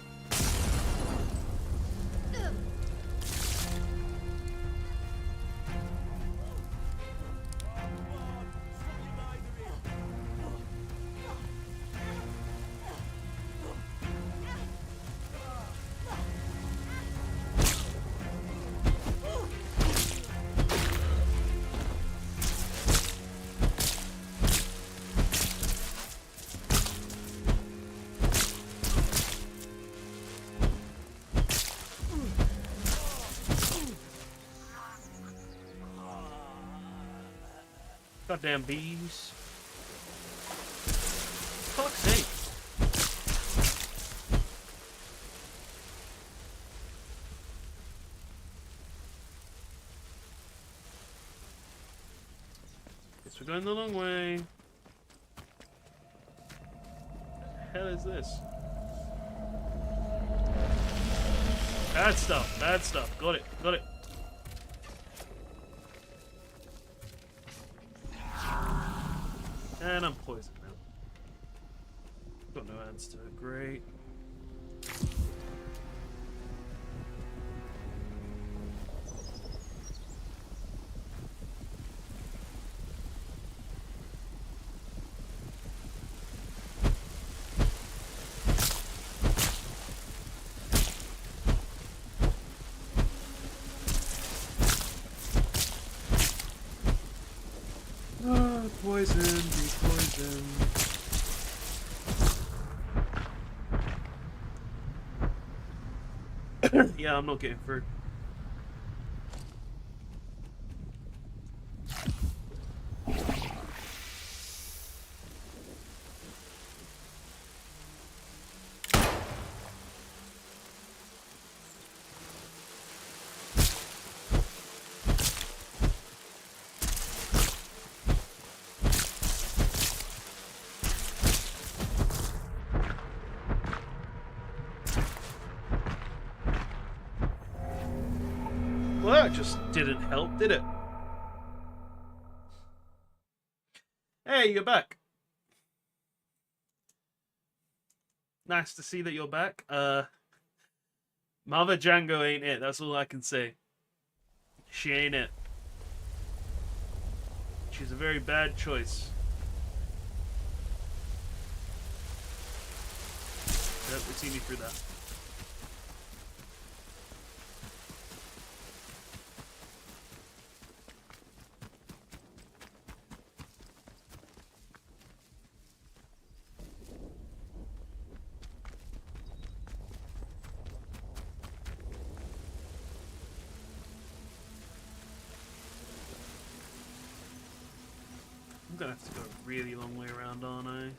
Goddamn bees. Fuck's sake. Guess we're going the long way. What the hell is this? Bad stuff, bad stuff. Got it, got it. And I'm poisoned now. Got no answer. Great. Poison, be poison. Yeah, I'm not getting through. That just didn't help, did it? Hey, you're back. Nice to see that you're back. Mother Django ain't it. That's all I can say. She ain't it. She's a very bad choice. Yep, they see me through that. I'm gonna have to go a really long way around, aren't I?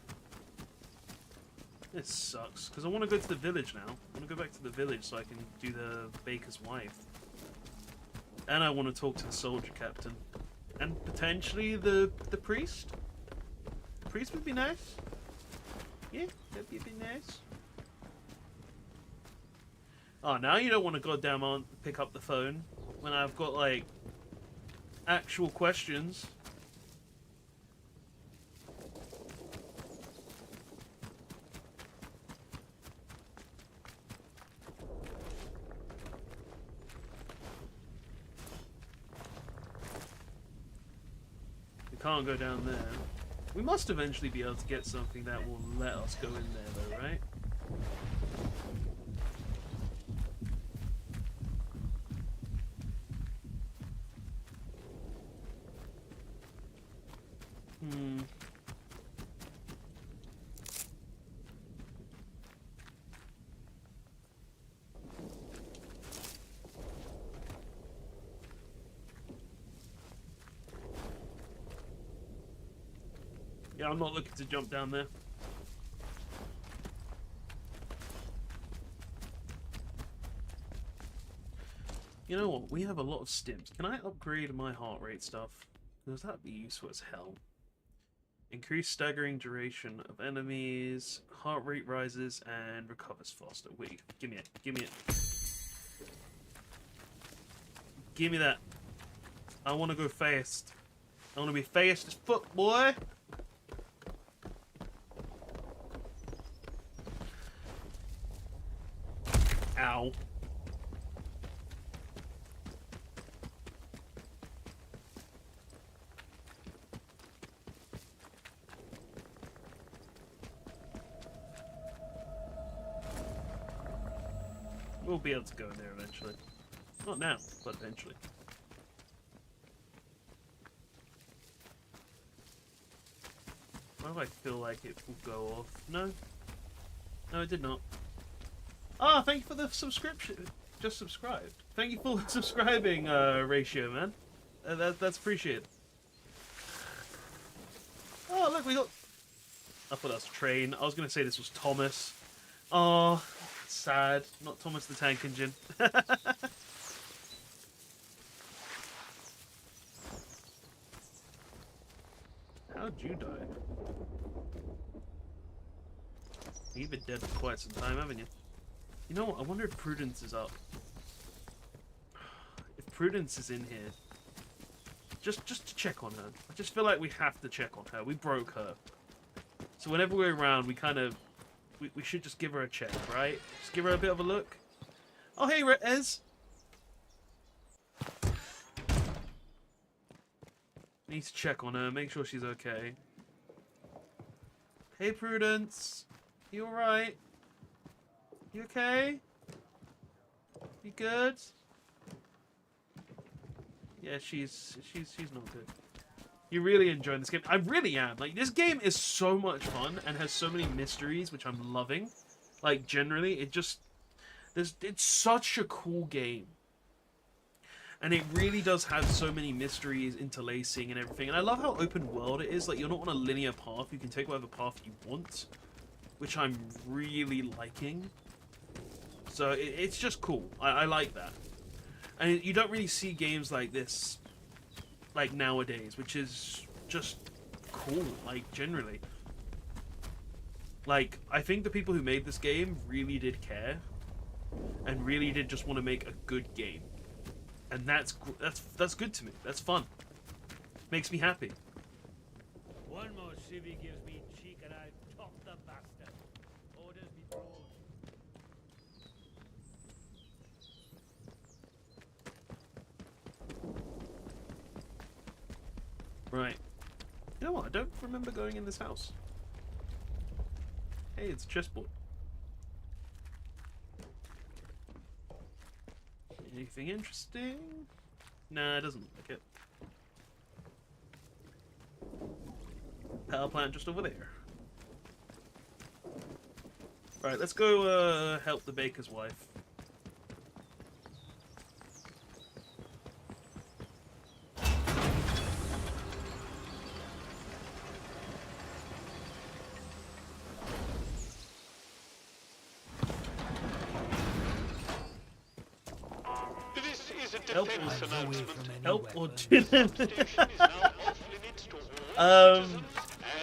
This sucks, because I want to go to the village now. I want to go back to the village so I can do the baker's wife. And I want to talk to the soldier captain. And potentially the priest? The priest would be nice. Yeah, that'd be nice. Oh, now you don't want to goddamn on pick up the phone when I've got, like, actual questions. Can't go down there. We must eventually be able to get something that will let us go in there, though, right? Yeah, I'm not looking to jump down there. You know what? We have a lot of stims. Can I upgrade my heart rate stuff? Because that'd be useful as hell. Increase staggering duration of enemies, heart rate rises, and recovers faster. Wait, give me it. Give me it. Give me that. I want to go fast. I want to be fast as fuck, boy. Ow. We'll be able to go in there eventually. Not now, but eventually. Why do I feel like it will go off? No. No, it did not. Ah, thank you for the subscription. Just subscribed. Thank you for subscribing, Ratio, man. That's appreciated. Oh, look, we got... I thought that was a train. I was going to say this was Thomas. Oh, sad. Not Thomas the Tank Engine. How'd you die? You've been dead for quite some time, haven't you? You know what? I wonder if Prudence is up. If Prudence is in here, just to check on her. I just feel like we have to check on her. We broke her, so whenever we're around, we kind of we should just give her a check, right? Just give her a bit of a look. Oh, hey, Ez. Need to check on her, make sure she's okay. Hey, Prudence. You alright? You okay? You good? Yeah, she's not good. You're really enjoying this game. I really am. Like, this game is so much fun and has so many mysteries, which I'm loving. Like, generally, it's such a cool game. And it really does have so many mysteries interlacing and everything. And I love how open world it is. Like, you're not on a linear path. You can take whatever path you want, which I'm really liking. So it's just cool. I like that. And you don't really see games like this, like, nowadays, which is just cool, like, generally. Like, I think the people who made this game really did care, and really did just want to make a good game. and that's good to me. That's fun. Makes me happy. One more civvy gives me cheek and I top the bastard. Orders be broad. Right. You know what? I don't remember going in this house. Hey, it's a chessboard. Anything interesting? Nah, it doesn't look like it. Power plant just over there. Right, let's go help the baker's wife. This is a Help defense or- announcement. Help or Station is now off limits to all citizens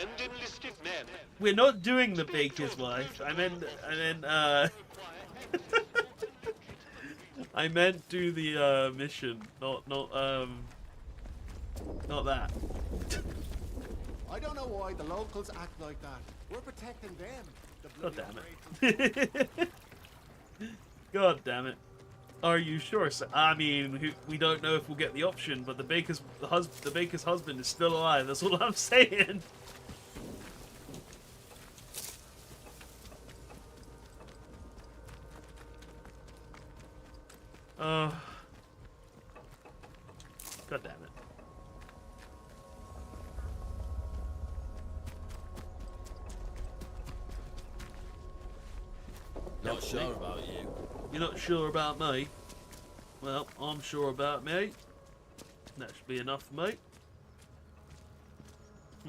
and enlisted men. we're not doing the baker's wife. I meant I meant do the mission, not that. I don't know why the locals act like that. We're protecting them. The God bloody damn it. God damn it. Are you sure? So, I mean, we don't know if we'll get the option, but the baker's husband is still alive. That's all I'm saying. God damn it. Not sure about you. You're not sure about me? Well, I'm sure about me. That should be enough for me. I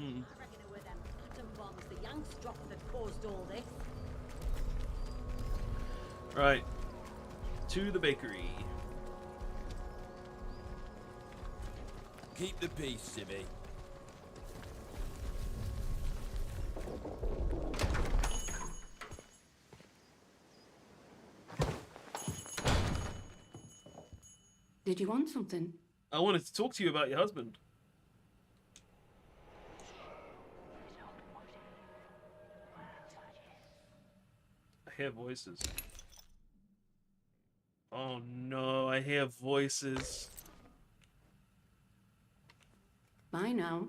reckon it were them atom bombs the Yanks dropped that caused all this. Right. To the bakery. Keep the peace, civvy. Did you want something? I wanted to talk to you about your husband. I hear voices. Oh no, I hear voices. Bye now.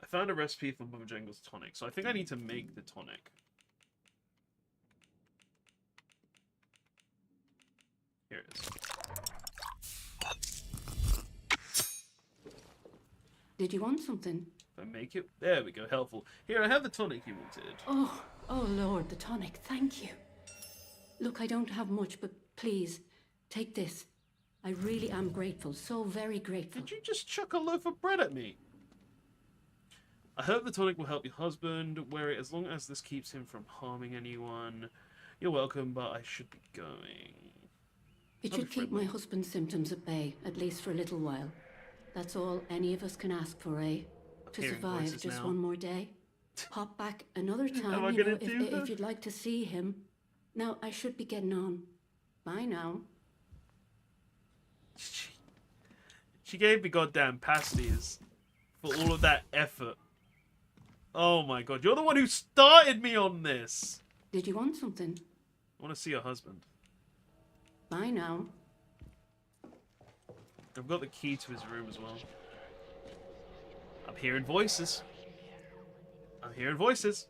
I found a recipe for Mother Jagos tonic, so I think I need to make the tonic. Here it is. Did you want something? If I make it, there we go, helpful. Here, I have the tonic you wanted. Oh Lord, the tonic, thank you. Look, I don't have much, but please, take this. I really am grateful, so very grateful. Did you just chuck a loaf of bread at me? I hope the tonic will help your husband. Wear it as long as this keeps him from harming anyone. You're welcome, but I should be going. It should keep my husband's symptoms at bay, at least for a little while. That's all any of us can ask for, eh? To hearing survive voices just now. one more day. Pop back another time, Am I you know, gonna do that? if you'd like to see him. Now, I should be getting on. Bye now. She gave me goddamn pasties for all of that effort. Oh my god, you're the one who started me on this. Did you want something? I want to see your husband. Bye now. I've got the key to his room as well. I'm hearing voices. I'm hearing voices.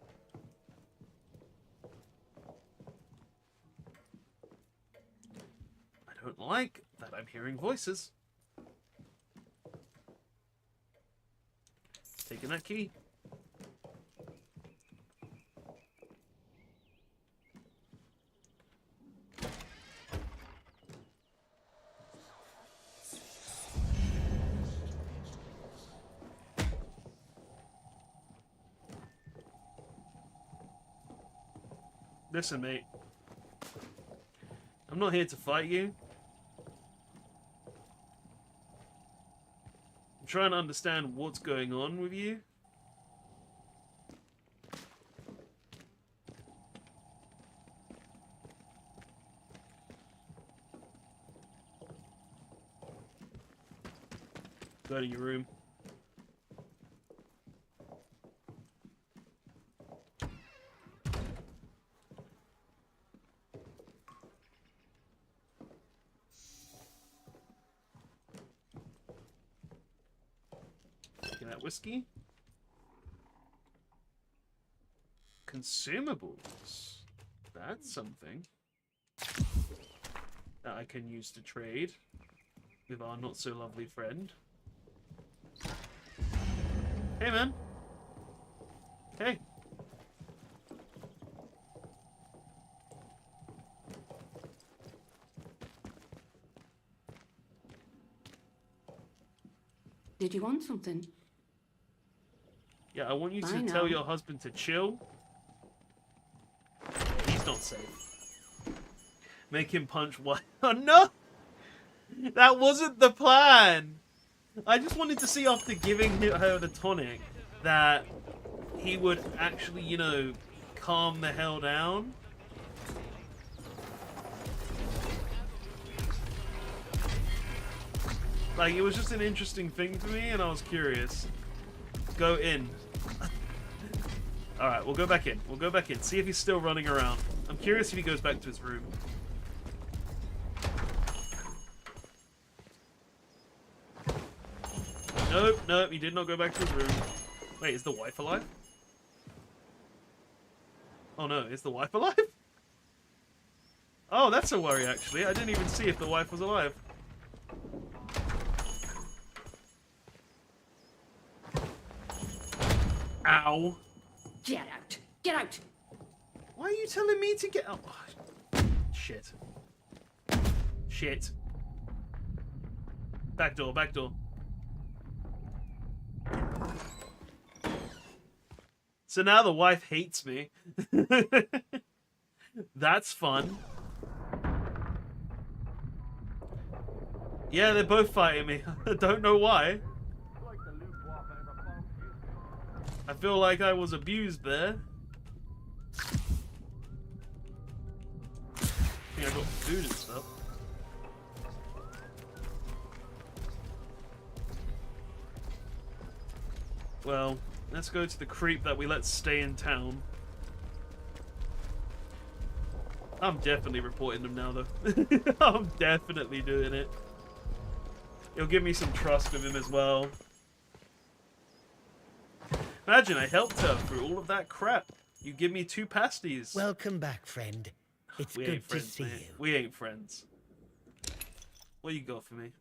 I don't like that I'm hearing voices. Taking that key. Listen, mate. I'm not here to fight you. I'm trying to understand what's going on with you. go to your room. Taking that whiskey. Consumables. That's something that I can use to trade with our not so lovely friend. Hey, man. Hey. Did you want something? Yeah, I want you I to know. tell your husband to chill. He's not safe. Make him punch one. Oh, no! That wasn't the plan! I just wanted to see after giving her the tonic that he would actually, you know, calm the hell down. Like, it was just an interesting thing for me, and I was curious. Go in. Alright, we'll go back in. We'll go back in. See if he's still running around. I'm curious if he goes back to his room. Nope, nope, he did not go back to his room. Wait, is the wife alive? Oh no, is the wife alive? Oh, that's a worry, actually. I didn't even see if the wife was alive. Ow. Get out! Get out! Why are you telling me to get out? Oh, shit. Shit. Back door, back door. So now the wife hates me. That's fun. Yeah, they're both fighting me. I don't know why. I feel like I was abused there. I think I got food and stuff. Well, let's go to the creep that we let stay in town. I'm definitely reporting him now, though. I'm definitely doing it. It'll give me some trust with him as well. Imagine I helped her through all of that crap. You give me 2 pasties. Welcome back, friend. It's We good ain't friends, to see man. you. We ain't friends. What you got for me?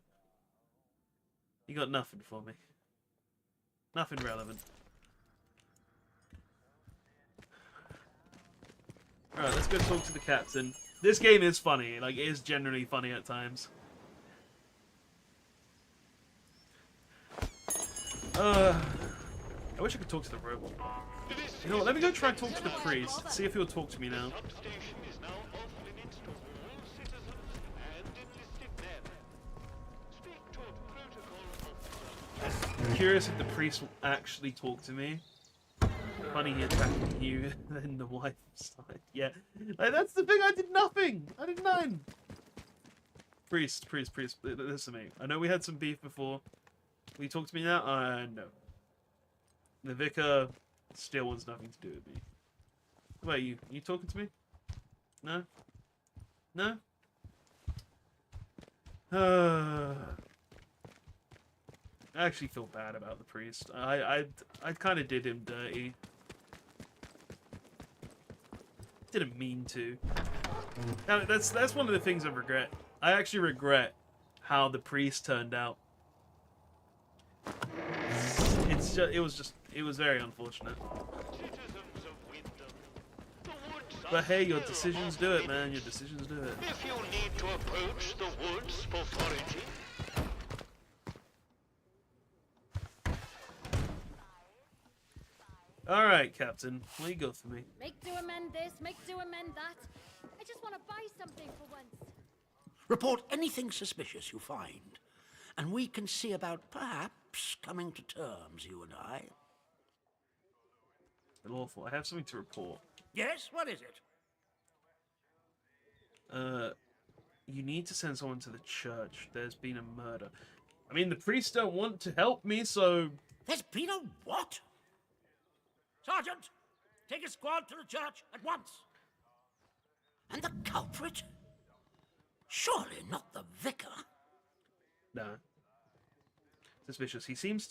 You got nothing for me. Nothing relevant. Alright, let's go talk to the captain. This game is funny. Like, it is generally funny at times. I wish I could talk to the robot. You know what, let me go try and talk to the priest. See if he'll talk to me now. I'm curious if the priest will actually talk to me. Funny he attacked you and the wife side. Yeah. Like, that's the thing, I did nothing! I did none! Priest, listen to me. I know we had some beef before. Will you talk to me now? No. The vicar still wants nothing to do with me. What about you? You talking to me? No? No? I actually feel bad about the priest. I kind of did him dirty. Didn't mean to. Now, that's one of the things I regret. I actually regret how the priest turned out. It was very unfortunate. But hey, your decisions do it, man. Your decisions do it. If you need to approach the woods for foraging, Alright, Captain. What you got for me? Make do amend this, make do amend that. I just want to buy something for once. Report anything suspicious you find, and we can see about perhaps coming to terms, you and I. Lawful. I have something to report. Yes, what is it? You need to send someone to the church. There's been a murder. I mean, the priests don't want to help me, so... There's been a what? Sergeant, take a squad to the church at once. And the culprit? Surely not the vicar. No. Suspicious. He seemed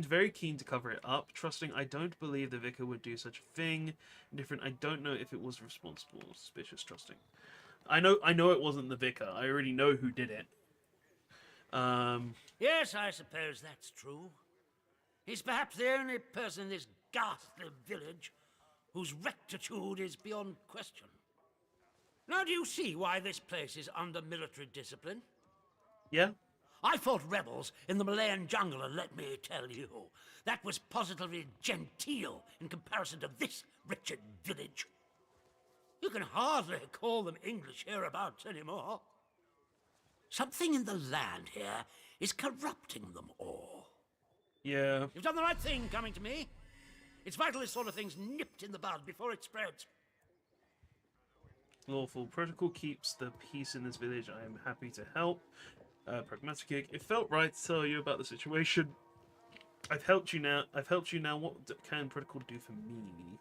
very keen to cover it up, trusting I don't believe the vicar would do such a thing. Different, I don't know if it was responsible. Suspicious, trusting. I know it wasn't the vicar. I already know who did it. Yes, I suppose that's true. He's perhaps the only person in this ghastly village whose rectitude is beyond question. Now do you see why this place is under military discipline? Yeah? I fought rebels in the Malayan jungle, and let me tell you, that was positively genteel in comparison to this wretched village. You can hardly call them English hereabouts anymore. Something in the land here is corrupting them all. Yeah. You've done the right thing coming to me. It's vital this sort of thing's nipped in the bud before it spreads. Lawful protocol keeps the peace in this village. I am happy to help. Pragmatic kick. It felt right to tell you about the situation. I've helped you now. What can protocol do for me?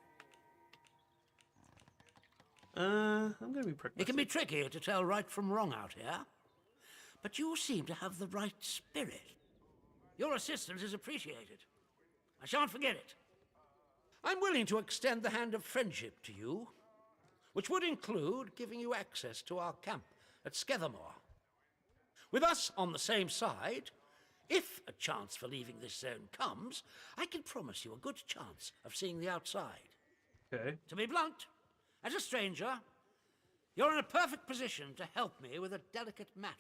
I'm gonna be pragmatic. It can be tricky to tell right from wrong out here, but you seem to have the right spirit. Your assistance is appreciated. I shan't forget it. I'm willing to extend the hand of friendship to you, which would include giving you access to our camp at Skethermore. With us on the same side, if a chance for leaving this zone comes, I can promise you a good chance of seeing the outside. Okay. To be blunt, as a stranger, you're in a perfect position to help me with a delicate matter.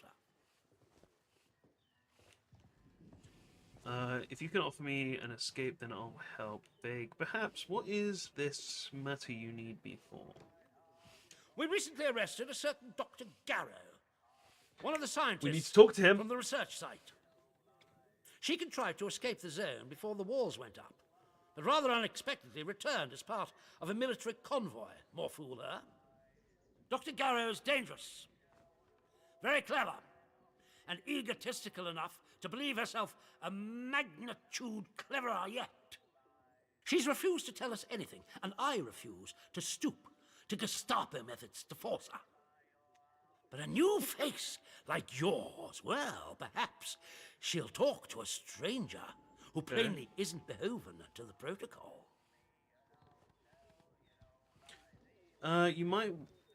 If you can offer me an escape, then I'll help. Vague. Perhaps. What is this matter you need me for? We recently arrested a certain Dr. Garrow, one of the scientists We need to talk to him. from the research site. She contrived to escape the zone before the walls went up, but rather unexpectedly returned as part of a military convoy. More fool her. Dr. Garrow's dangerous, very clever, and egotistical enough to believe herself a magnitude cleverer yet. She's refused to tell us anything, and I refuse to stoop to Gestapo methods to force her. But a new face like yours, well, perhaps she'll talk to a stranger who plainly isn't beholden to the protocol.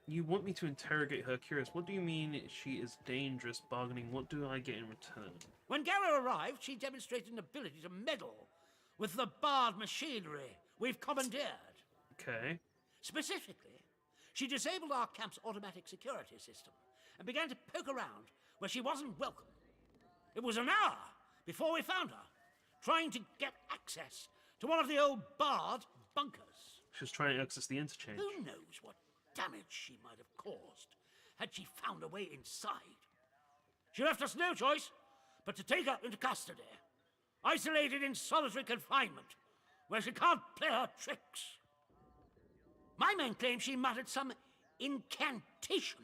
You want me to interrogate her? Curious. What do you mean she is dangerous? Bargaining. What do I get in return? When Garrow arrived, she demonstrated an ability to meddle with the barred machinery we've commandeered. Okay. Specifically, she disabled our camp's automatic security system and began to poke around where she wasn't welcome. It was an hour before we found her, trying to get access to one of the old barred bunkers. She was trying to access the interchange. Who knows what damage she might have caused had she found a way inside. She left us no choice but to take her into custody, isolated in solitary confinement, where she can't play her tricks. My men claim she muttered some incantation,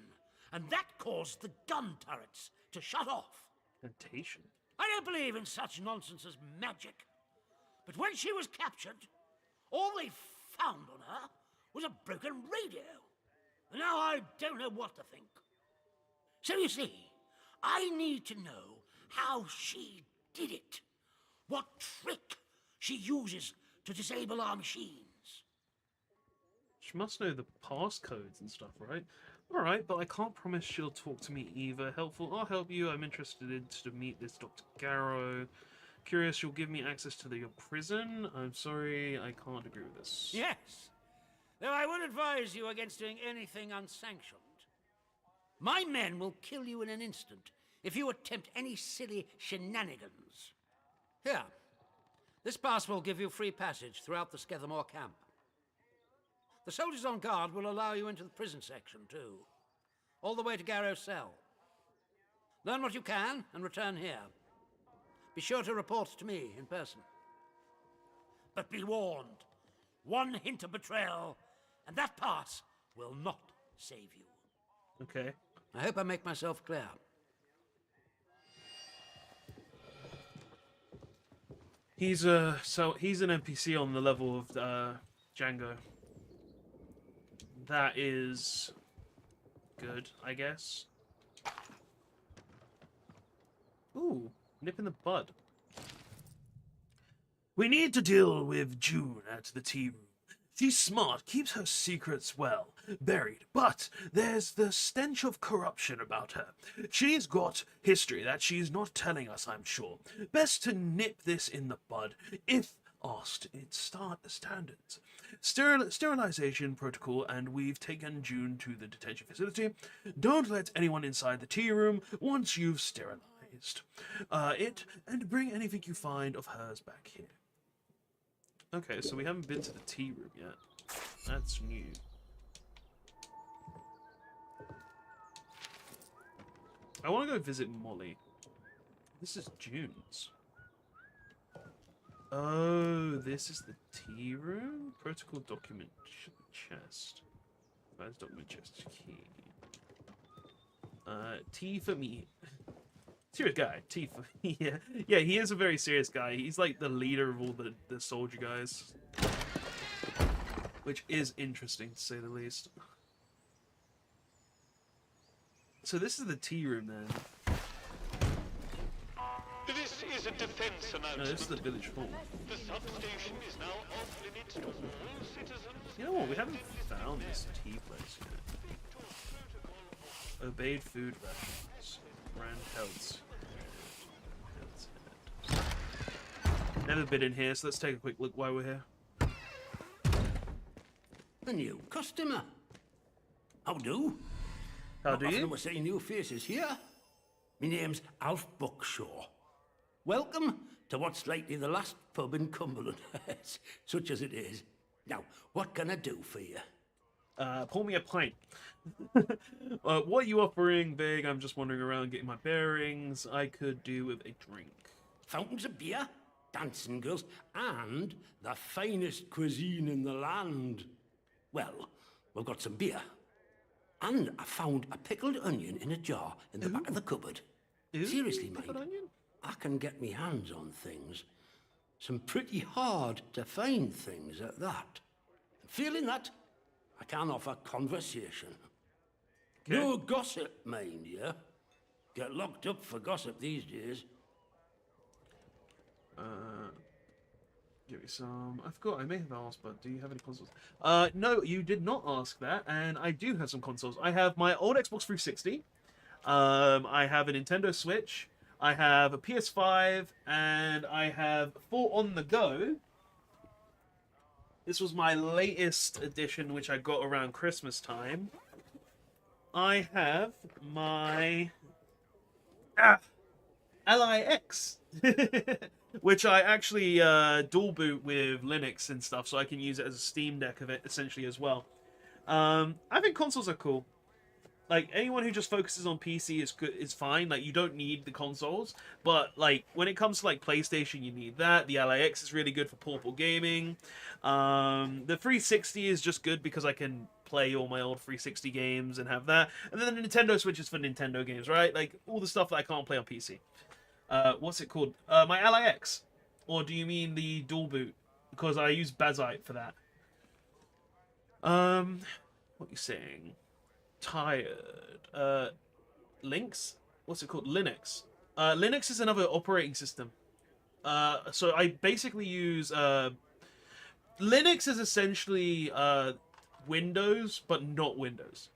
and that caused the gun turrets to shut off. Incantation? I don't believe in such nonsense as magic, but when she was captured, all they found on her was a broken radio. And now I don't know what to think. So you see, I need to know how she did it. What trick she uses to disable our machines. She must know the passcodes and stuff, right? Alright, but I can't promise she'll talk to me either. Helpful, I'll help you. I'm interested in to meet this Dr. Garrow. Curious, you'll give me access to your prison? I'm sorry, I can't agree with this. Yes, though I would advise you against doing anything unsanctioned. My men will kill you in an instant if you attempt any silly shenanigans. Here, this pass will give you free passage throughout the Skethermore camp. The soldiers on guard will allow you into the prison section, too, all the way to Garrow's cell. Learn what you can and return here. Be sure to report to me in person. But be warned, one hint of betrayal, and that pass will not save you. Okay. I hope I make myself clear. He's he's an NPC on the level of Django. That is good, I guess. Ooh, nip in the bud. We need to deal with June at the tea room. She's smart, keeps her secrets well buried, but there's the stench of corruption about her. She's got history that she's not telling us, I'm sure. Best to nip this in the bud. If asked, it's standards. Sterilization protocol, and we've taken June to the detention facility. Don't let anyone inside the tea room once you've sterilized it, and bring anything you find of hers back here. Okay, so we haven't been to the tea room yet. That's new. I want to go visit Molly. This is June's. Oh, this is the tea room? Protocol document chest. Advanced document chest key. Tea for me. Serious guy. Tea for me. Yeah, he is a very serious guy. He's like the leader of all the soldier guys. Which is interesting, to say the least. So this is the tea room, then. This is a defense announcement. No, this is the village hall. The substation is now off limits to all citizens. You know what? We haven't found this tea place yet. Obeyed food rations. Brand health. Never been in here, so let's take a quick look while we're here. A new customer. How do? How do Not you? often we're seeing new faces here. My name's Alf Buckshaw. Welcome to what's likely the last pub in Cumberland, such as it is. Now, what can I do for you? Pour me a pint. What are you offering, Big? I'm just wandering around getting my bearings. I could do with a drink. Fountains of beer, dancing girls, and the finest cuisine in the land. Well, we've got some beer. And I found a pickled onion in a jar in the back of the cupboard. Ooh, Seriously, pickled mind, onion? I can get me hands on things. Some pretty hard to find things at that. Feeling that, I can offer conversation. Okay. No gossip, mind you. Get locked up for gossip these days. Give me some. I forgot, I may have asked, but do you have any consoles? No, you did not ask that, and I do have some consoles. I have my old Xbox 360. I have a Nintendo Switch. I have a PS5, and I have 4 on the go. This was my latest edition, which I got around Christmas time. I have my LIX, which I actually dual boot with Linux and stuff, so I can use it as a Steam Deck of it essentially as well. I think consoles are cool. Like, anyone who just focuses on PC is good, is fine. Like, you don't need the consoles, but like when it comes to like PlayStation, you need that. The LIX is really good for portable gaming. The 360 is just good because I can play all my old 360 games and have that. And then the Nintendo Switch is for Nintendo games, right? Like all the stuff that I can't play on PC. What's it called? My LIX, or do you mean the dual boot? Because I use Bazite for that. What are you saying? Tired. Links? What's it called? Linux. Linux is another operating system. So I basically use Linux is essentially Windows, but not Windows.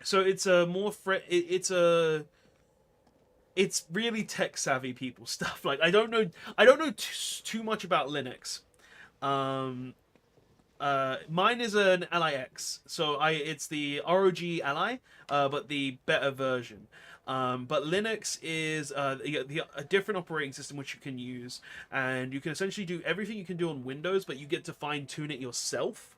So it's a more it's really tech savvy people stuff. Like I don't know too much about Linux. Mine is an LIX, so it's the ROG Ally, but the better version. But Linux is a different operating system which you can use, and you can essentially do everything you can do on Windows, but you get to fine tune it yourself,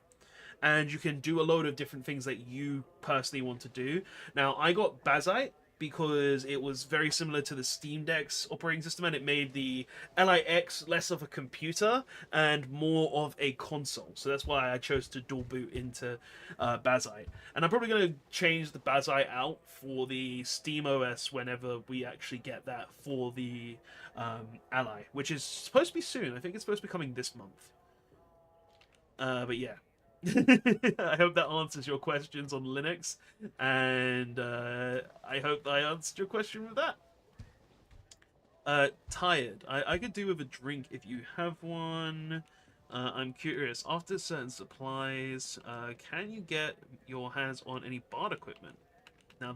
and you can do a load of different things that you personally want to do. Now, I got Bazite because it was very similar to the Steam Deck's operating system, and it made the LIX less of a computer and more of a console. So that's why I chose to dual boot into Bazite. And I'm probably going to change the Bazite out for the Steam OS whenever we actually get that for the Ally, which is supposed to be soon. I think it's supposed to be coming this month. But yeah. I hope that answers your questions on Linux, and I hope I answered your question with that. Tired. I could do with a drink if you have one. I'm curious. After certain supplies, can you get your hands on any bard equipment? Now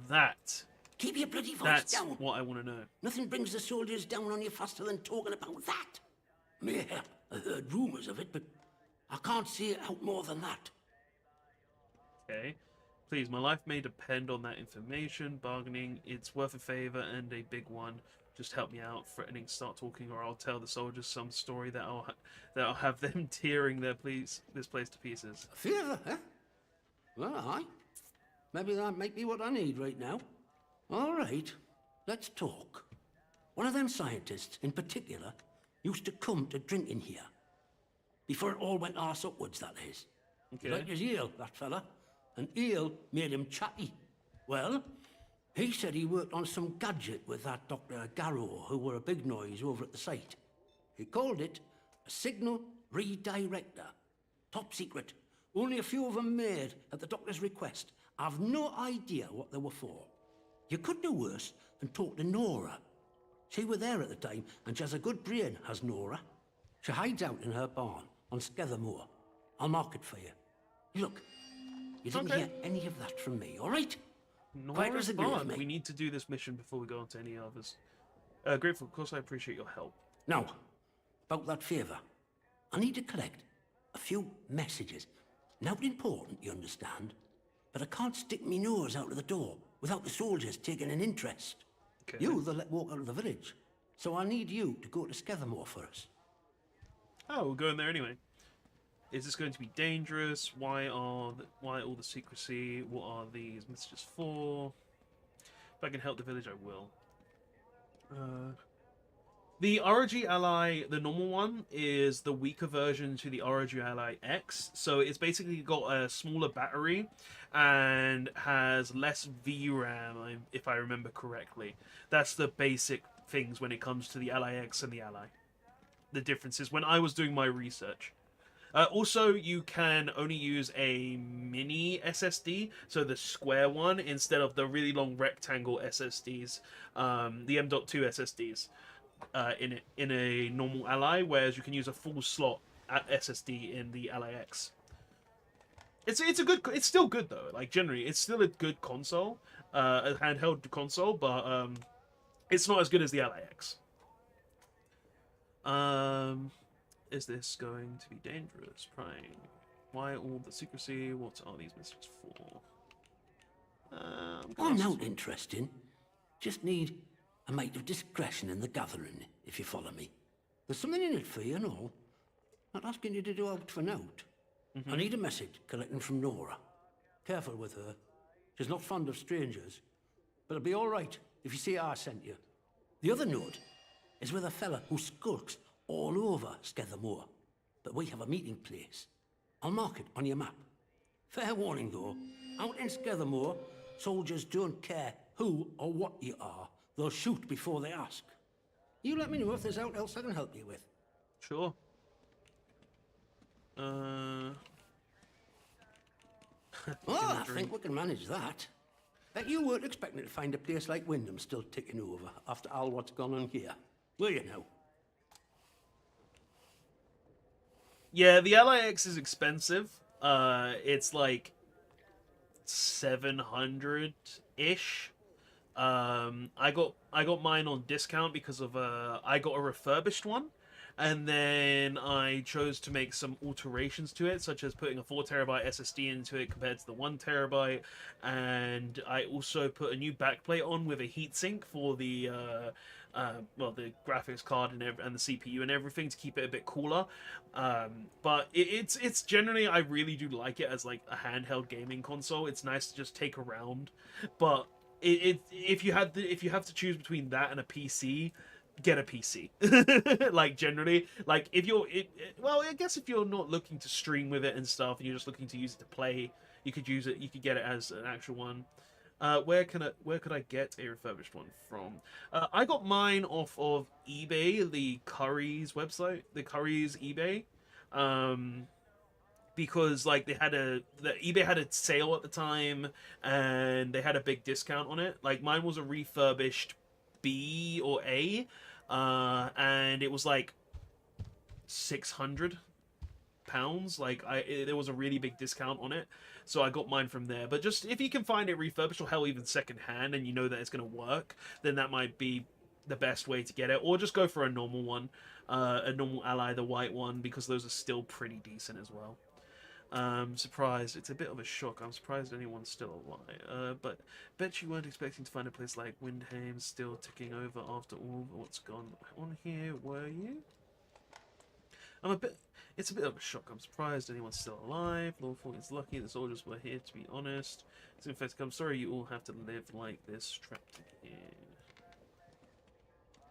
Keep your bloody voice that's down. what I want to know. Nothing brings the soldiers down on you faster than talking about that. Yeah, I heard rumours of it, but I can't see it out more than that. Okay. Please, my life may depend on that information. Bargaining, it's worth a favor and a big one. Just help me out. Threatening, start talking, or I'll tell the soldiers some story that I'll have them tearing this place to pieces. A favour, eh? Well, aye. Maybe that might be what I need right now. All right, let's talk. One of them scientists, in particular, used to come to drinking here. Before it all went arse upwards, that is. Okay. He liked his ale, that fella. And ale made him chatty. Well, he said he worked on some gadget with that Dr. Garrow, who were a big noise over at the site. He called it a signal redirector. Top secret. Only a few of them made at the doctor's request. I've no idea what they were for. You could do worse than talk to Nora. She were there at the time, and she has a good brain, has Nora. She hides out in her barn on Skethermoor. I'll mark it for you. Look, you didn't hear any of that from me, all right? Nora's barn. We need to do this mission before we go on to any others. Grateful, of course, I appreciate your help. Now, about that favour. I need to collect a few messages. Not important, you understand, but I can't stick me nose out of the door without the soldiers taking an interest. Okay. You, they'll let walk out of the village. So I need you to go to Skethermoor for us. Oh, we're going there anyway. Is this going to be dangerous? Why all the secrecy? What are these messages for? If I can help the village, I will. The ROG Ally, the normal one, is the weaker version to the ROG Ally X. So it's basically got a smaller battery and has less VRAM, if I remember correctly. That's the basic things when it comes to the Ally X and the Ally. The differences when I was doing my research. Also, you can only use a mini SSD, so the square one, instead of the really long rectangle SSDs, the M.2 SSDs, in a normal Ally, whereas you can use a full slot SSD in the Ally X. It's still good though. Like generally, it's still a good console, a handheld console, but it's not as good as the Ally X. Is this going to be dangerous? Prying. Why all the secrecy? What are these messages for? Not interesting. Just need a mite of discretion in the gathering, if you follow me. There's something in it for you and all. Not asking you to do out for note. I need a message collecting from Nora. Careful with her. She's not fond of strangers. But it'll be all right if you see I sent you. The other note is with a fella who skulks all over Skethermoor. But we have a meeting place. I'll mark it on your map. Fair warning, though. Out in Skethermoor, soldiers don't care who or what you are. They'll shoot before they ask. You let me know if there's aught else I can help you with. Sure. I think we can manage that. Bet you weren't expecting to find a place like Wyndham still ticking over after all what's gone on here, were you now? Yeah, the LIX is expensive. It's like 700-ish. I got mine on discount because of I got a refurbished one, and then I chose to make some alterations to it, such as putting a 4TB SSD into it compared to the 1TB, and I also put a new backplate on with a heatsink for the the graphics card and the CPU and everything to keep it a bit cooler. But it's generally, I really do like it as like a handheld gaming console. It's nice to just take around, but if you have to choose between that and a PC, get a PC. Like generally, like if you're well, I guess if you're not looking to stream with it and stuff, and you're just looking to use it to play, you could use it. You could get it as an actual one. Where could I get a refurbished one from? I got mine off of eBay, the Curry's website, the Curry's eBay, because like the eBay had a sale at the time, and they had a big discount on it. Like mine was a refurbished B or A, and it was like £600. Like there was a really big discount on it, so I got mine from there. But just if you can find it refurbished or hell even second hand, and you know that it's going to work, then that might be the best way to get it. Or just go for a normal one, a normal Ally, the white one, because those are still pretty decent as well. Surprised. It's a bit of a shock. I'm surprised anyone's still alive. But bet you weren't expecting to find a place like Windham still ticking over after all what's gone on here, were you? It's a bit of a shock. I'm surprised anyone's still alive. Lawful is lucky the soldiers were here, to be honest. So in fact, I'm sorry you all have to live like this, trapped in here.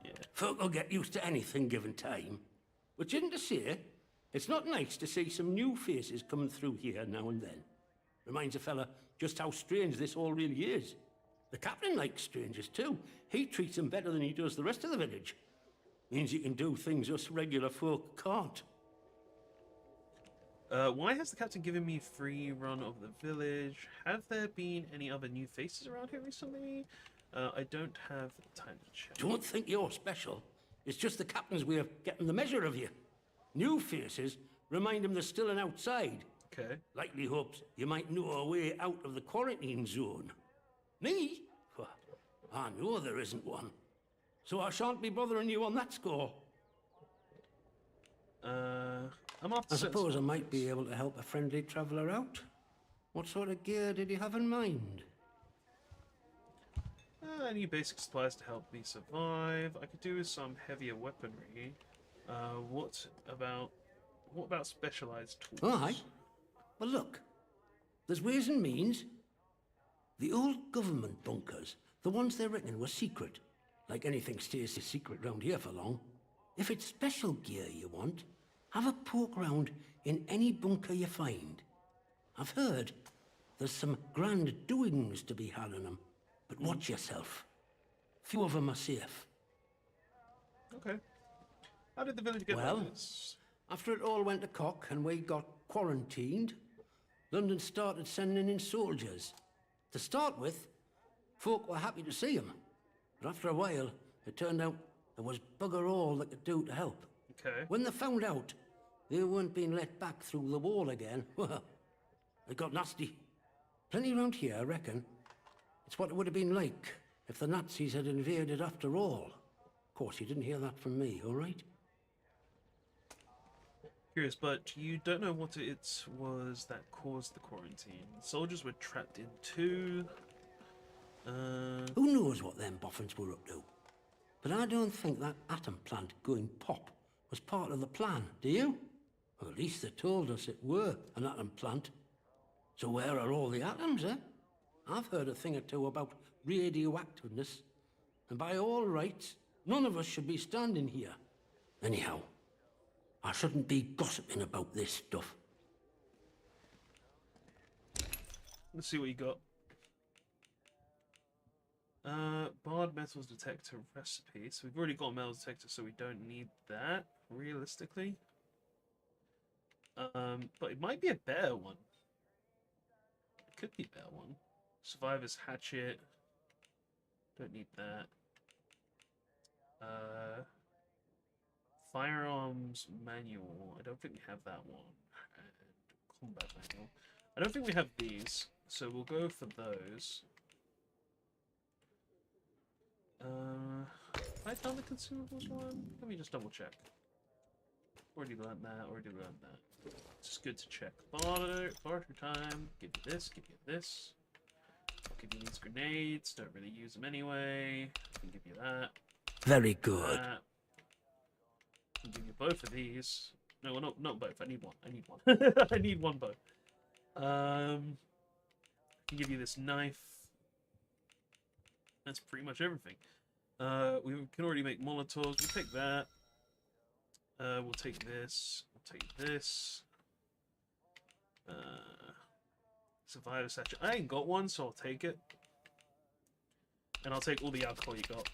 Yeah. Folk will get used to anything given time. But isn't to say, it's not nice to see some new faces coming through here now and then. Reminds a fella just how strange this all really is. The captain likes strangers too. He treats them better than he does the rest of the village. Means he can do things us regular folk can't. Why has the captain given me free run of the village? Have there been any other new faces around here recently? I don't have time to check. Don't think you're special. It's just the captain's way of getting the measure of you. New faces remind him there's still an outside. Okay. Likely hopes you might know a way out of the quarantine zone. Me? Well, I know there isn't one. So I shan't be bothering you on that score. I suppose I might be able to help a friendly traveller out. What sort of gear did you have in mind? I need basic supplies to help me survive. I could do with some heavier weaponry. What about specialized tools? Aye. Well, look. There's ways and means. The old government bunkers, the ones they reckon were secret. Like anything stays secret round here for long. If it's special gear you want, have a poke round in any bunker you find. I've heard there's some grand doings to be had in them, but watch yourself. Few of them are safe. Okay. How did the village get like this? After it all went to cock and we got quarantined, London started sending in soldiers. To start with, folk were happy to see them. But after a while, it turned out there was bugger all they could do to help. Okay. When they found out they weren't being let back through the wall again, well, it got nasty. Plenty around here, I reckon. It's what it would have been like if the Nazis had invaded after all. Of course, you didn't hear that from me, all right? Curious, but you don't know what it was that caused the quarantine. Soldiers were trapped in two. Who knows what them boffins were up to? But I don't think that atom plant going pop was part of the plan, do you? Or at least they told us it were an atom plant. So where are all the atoms, eh? I've heard a thing or two about radioactiveness, and by all rights, none of us should be standing here. Anyhow, I shouldn't be gossiping about this stuff. Let's see what you got. Barred metals detector recipe. So we've already got a metal detector, so we don't need that, realistically. But it might be a better one. It could be a better one. Survivor's hatchet. Don't need that. Firearms manual. I don't think we have that one. And combat manual. I don't think we have these, so we'll go for those. Have I done the consumables one? Let me just double check. Already learned that, It's just good to check. Barter time. Give you this, give you this. I'll give you these grenades. Don't really use them anyway. I can give you that. Very good. That. I'll give you both of these. No, not both. I need one. I need one. I need one both. I can give you this knife. That's pretty much everything. We can already make Molotovs. We'll take that. We'll take this. We'll take this. Survivor satchel. I ain't got one, so I'll take it. And I'll take all the alcohol you got.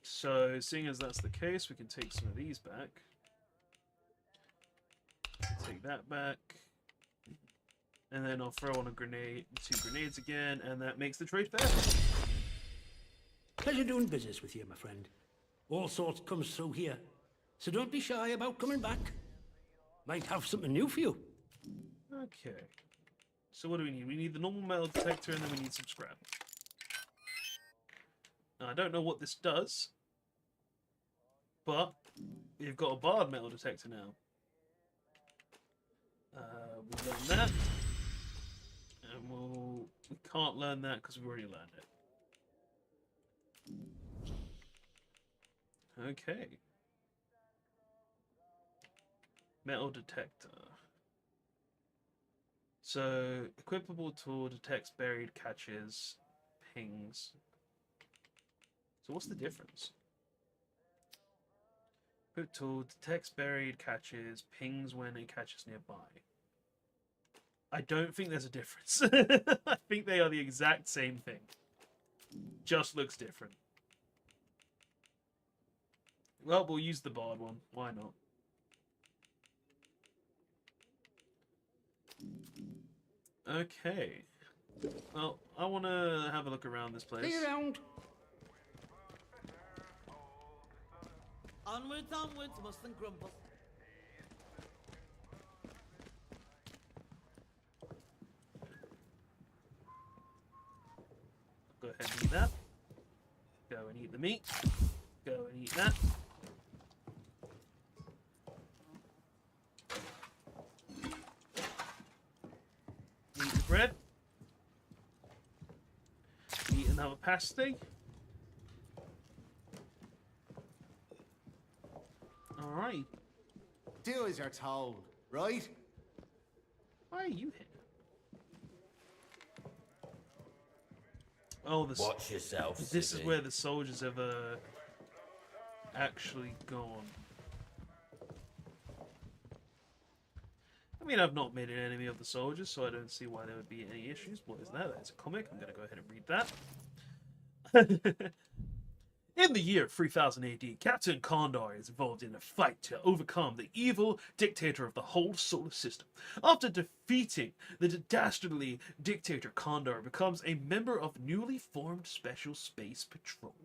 So, seeing as that's the case, we can take some of these back. Take that back. And then I'll throw on a grenade, 2 grenades again, and that makes the trade fair. Pleasure doing business with you, my friend. All sorts comes through here. So don't be shy about coming back. Might have something new for you. Okay. So what do we need? We need the normal metal detector, and then we need some scrap. Now, I don't know what this does, but we've got a barred metal detector now. We'll learn that. And we can't learn that because we've already learned it. Okay. Metal detector. So, equipable tool detects buried catches, pings. So what's the difference? Equipped tool detects buried catches, pings when it catches nearby. I don't think there's a difference. I think they are the exact same thing. Just looks different. Well, we'll use the barred one. Why not? Okay. Well, I want to have a look around this place. See around. Onwards, onwards, mustn't grumble. Go ahead and eat that. Go and eat the meat. Go and eat that. Eat the bread. Eat another pasty. Alright. Do as you're told, right? Why are you here? Oh, Watch yourself. This is Sibby. where the soldiers have actually gone. I mean, I've not made an enemy of the soldiers, so I don't see why there would be any issues. What is that? That's a comic. I'm going to go ahead and read that. In the year 3000 AD, Captain Condor is involved in a fight to overcome the evil dictator of the whole solar system. After defeating the dastardly dictator, Condor becomes a member of newly formed Special Space Patrol.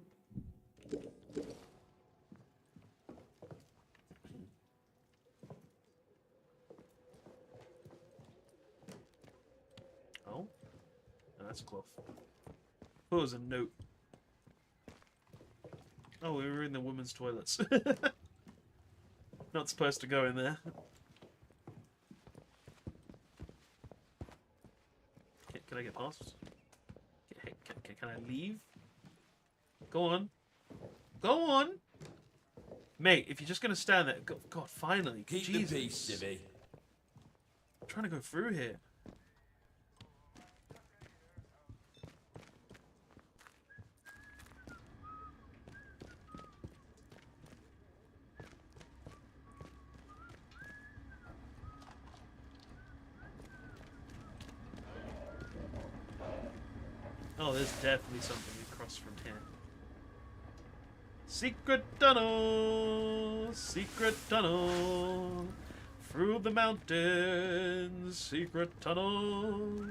Oh? No, that's a cloth. Oh, there's a note. Oh, we were in the women's toilets. Not supposed to go in there. Can I get past? Can I leave? Go on. Go on! Mate, if you're just gonna stand there... God, finally. Keep Jesus. the peace, Sibby. I'm trying to go through here. Oh, there's definitely something across from here. Secret tunnel! Secret tunnel! Through the mountains! Secret tunnel!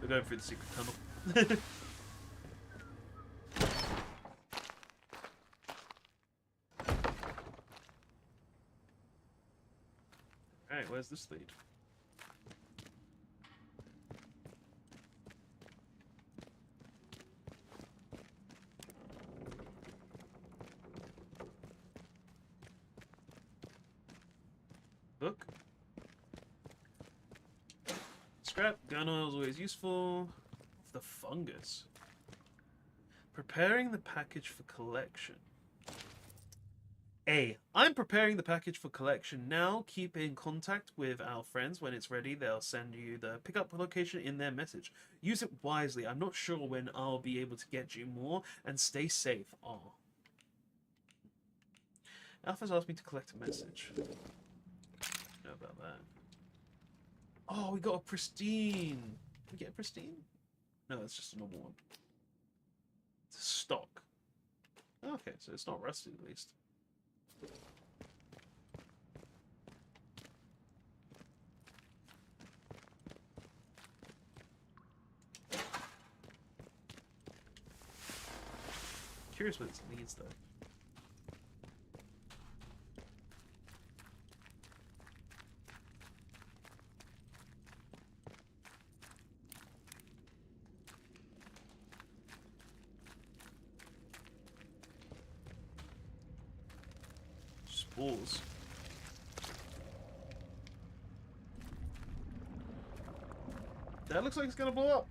We're going through the secret tunnel. Alright, where's this lead? Book. Scrap. Gun oil is always useful. The fungus. Preparing the package for collection. A. I'm preparing the package for collection now. Keep in contact with our friends. When it's ready, they'll send you the pickup location in their message. Use it wisely. I'm not sure when I'll be able to get you more, and stay safe. R. Alpha's asked me to collect a message. Know about that. Oh, we got a pristine. Did we get a pristine? No, it's just a normal one. It's a stock. Okay, so it's not rusted at least. Curious what it needs though. Spores. That looks like it's gonna blow up.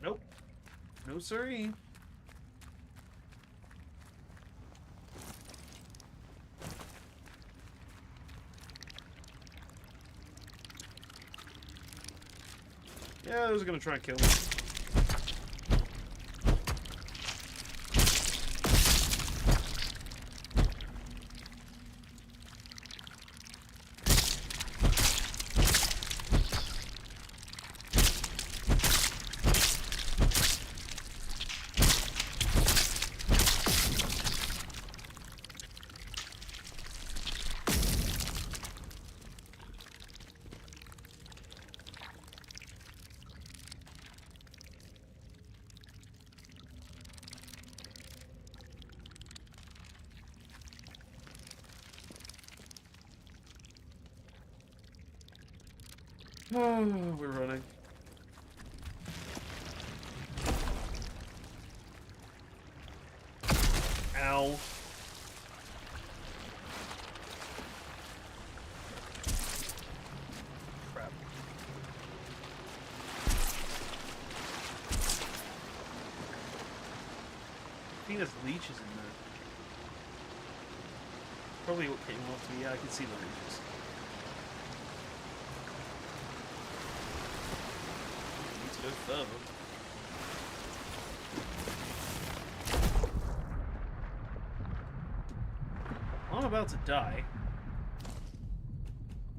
Nope. No siree. Yeah, those are gonna try and kill me. Oh, we're running. Ow. Crap. I think there's leeches in there. Probably what came off me. Yeah, I can see the leeches. Need to go further. I'm about to die.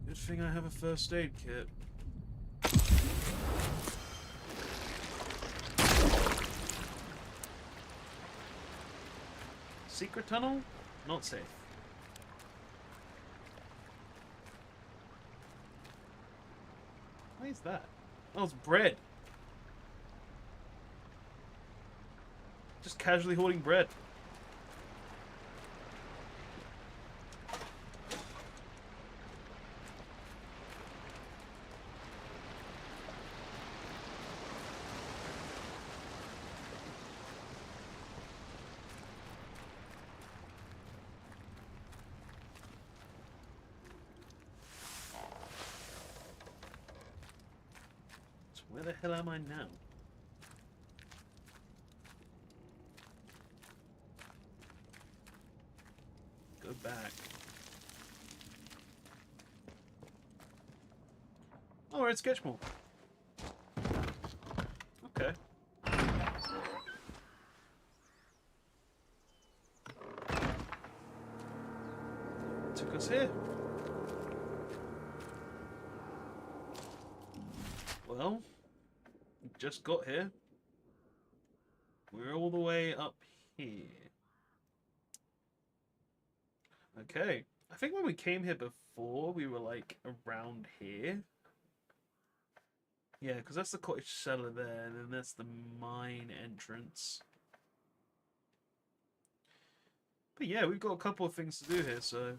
Good thing I have a first aid kit. Secret tunnel? Not safe. Why is that? Oh, it's bread. Just casually hoarding bread. So where the hell am I now? Go back. Oh, we're at Sketchmore. Okay. Took us here. Well, we just got here. We're all the way up here. Okay. I think when we came here before, we were like around here. Yeah, because that's the cottage cellar there, and then that's the mine entrance. But yeah, we've got a couple of things to do here, so...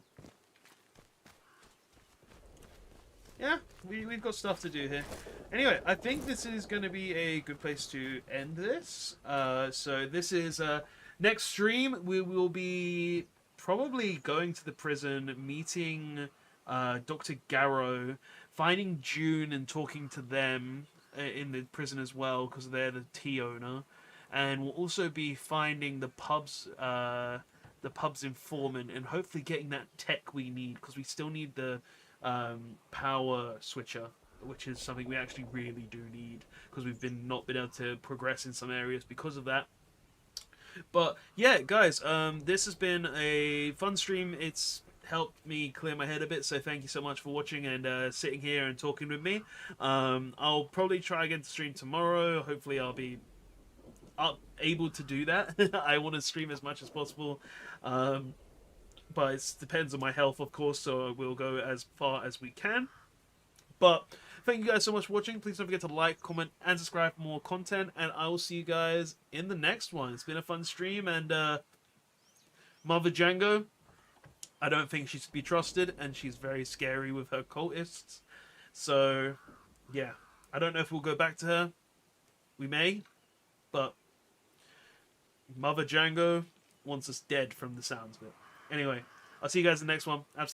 Yeah, we've got stuff to do here. Anyway, I think this is going to be a good place to end this. So this is... next stream, we will be probably going to the prison, meeting Dr. Garrow, finding June and talking to them in the prison as well, because they're the tea owner. And we'll also be finding the pub's the pub's informant and hopefully getting that tech we need, because we still need the power switcher, which is something we actually really do need, because we've not been able to progress in some areas because of that. But yeah, guys, this has been a fun stream. It's helped me clear my head a bit, so thank you so much for watching and sitting here and talking with me. I'll probably try again to stream tomorrow. Hopefully I'll be able to do that. I want to stream as much as possible, but it depends on my health, of course, so we'll go as far as we can. But thank you guys so much for watching. Please don't forget to like, comment, and subscribe for more content, and I will see you guys in the next one. It's been a fun stream, and Mother Django, I don't think she's to be trusted, and she's very scary with her cultists. So, yeah. I don't know if we'll go back to her. We may, but Mother Django wants us dead from the sounds of it. Anyway, I'll see you guys in the next one.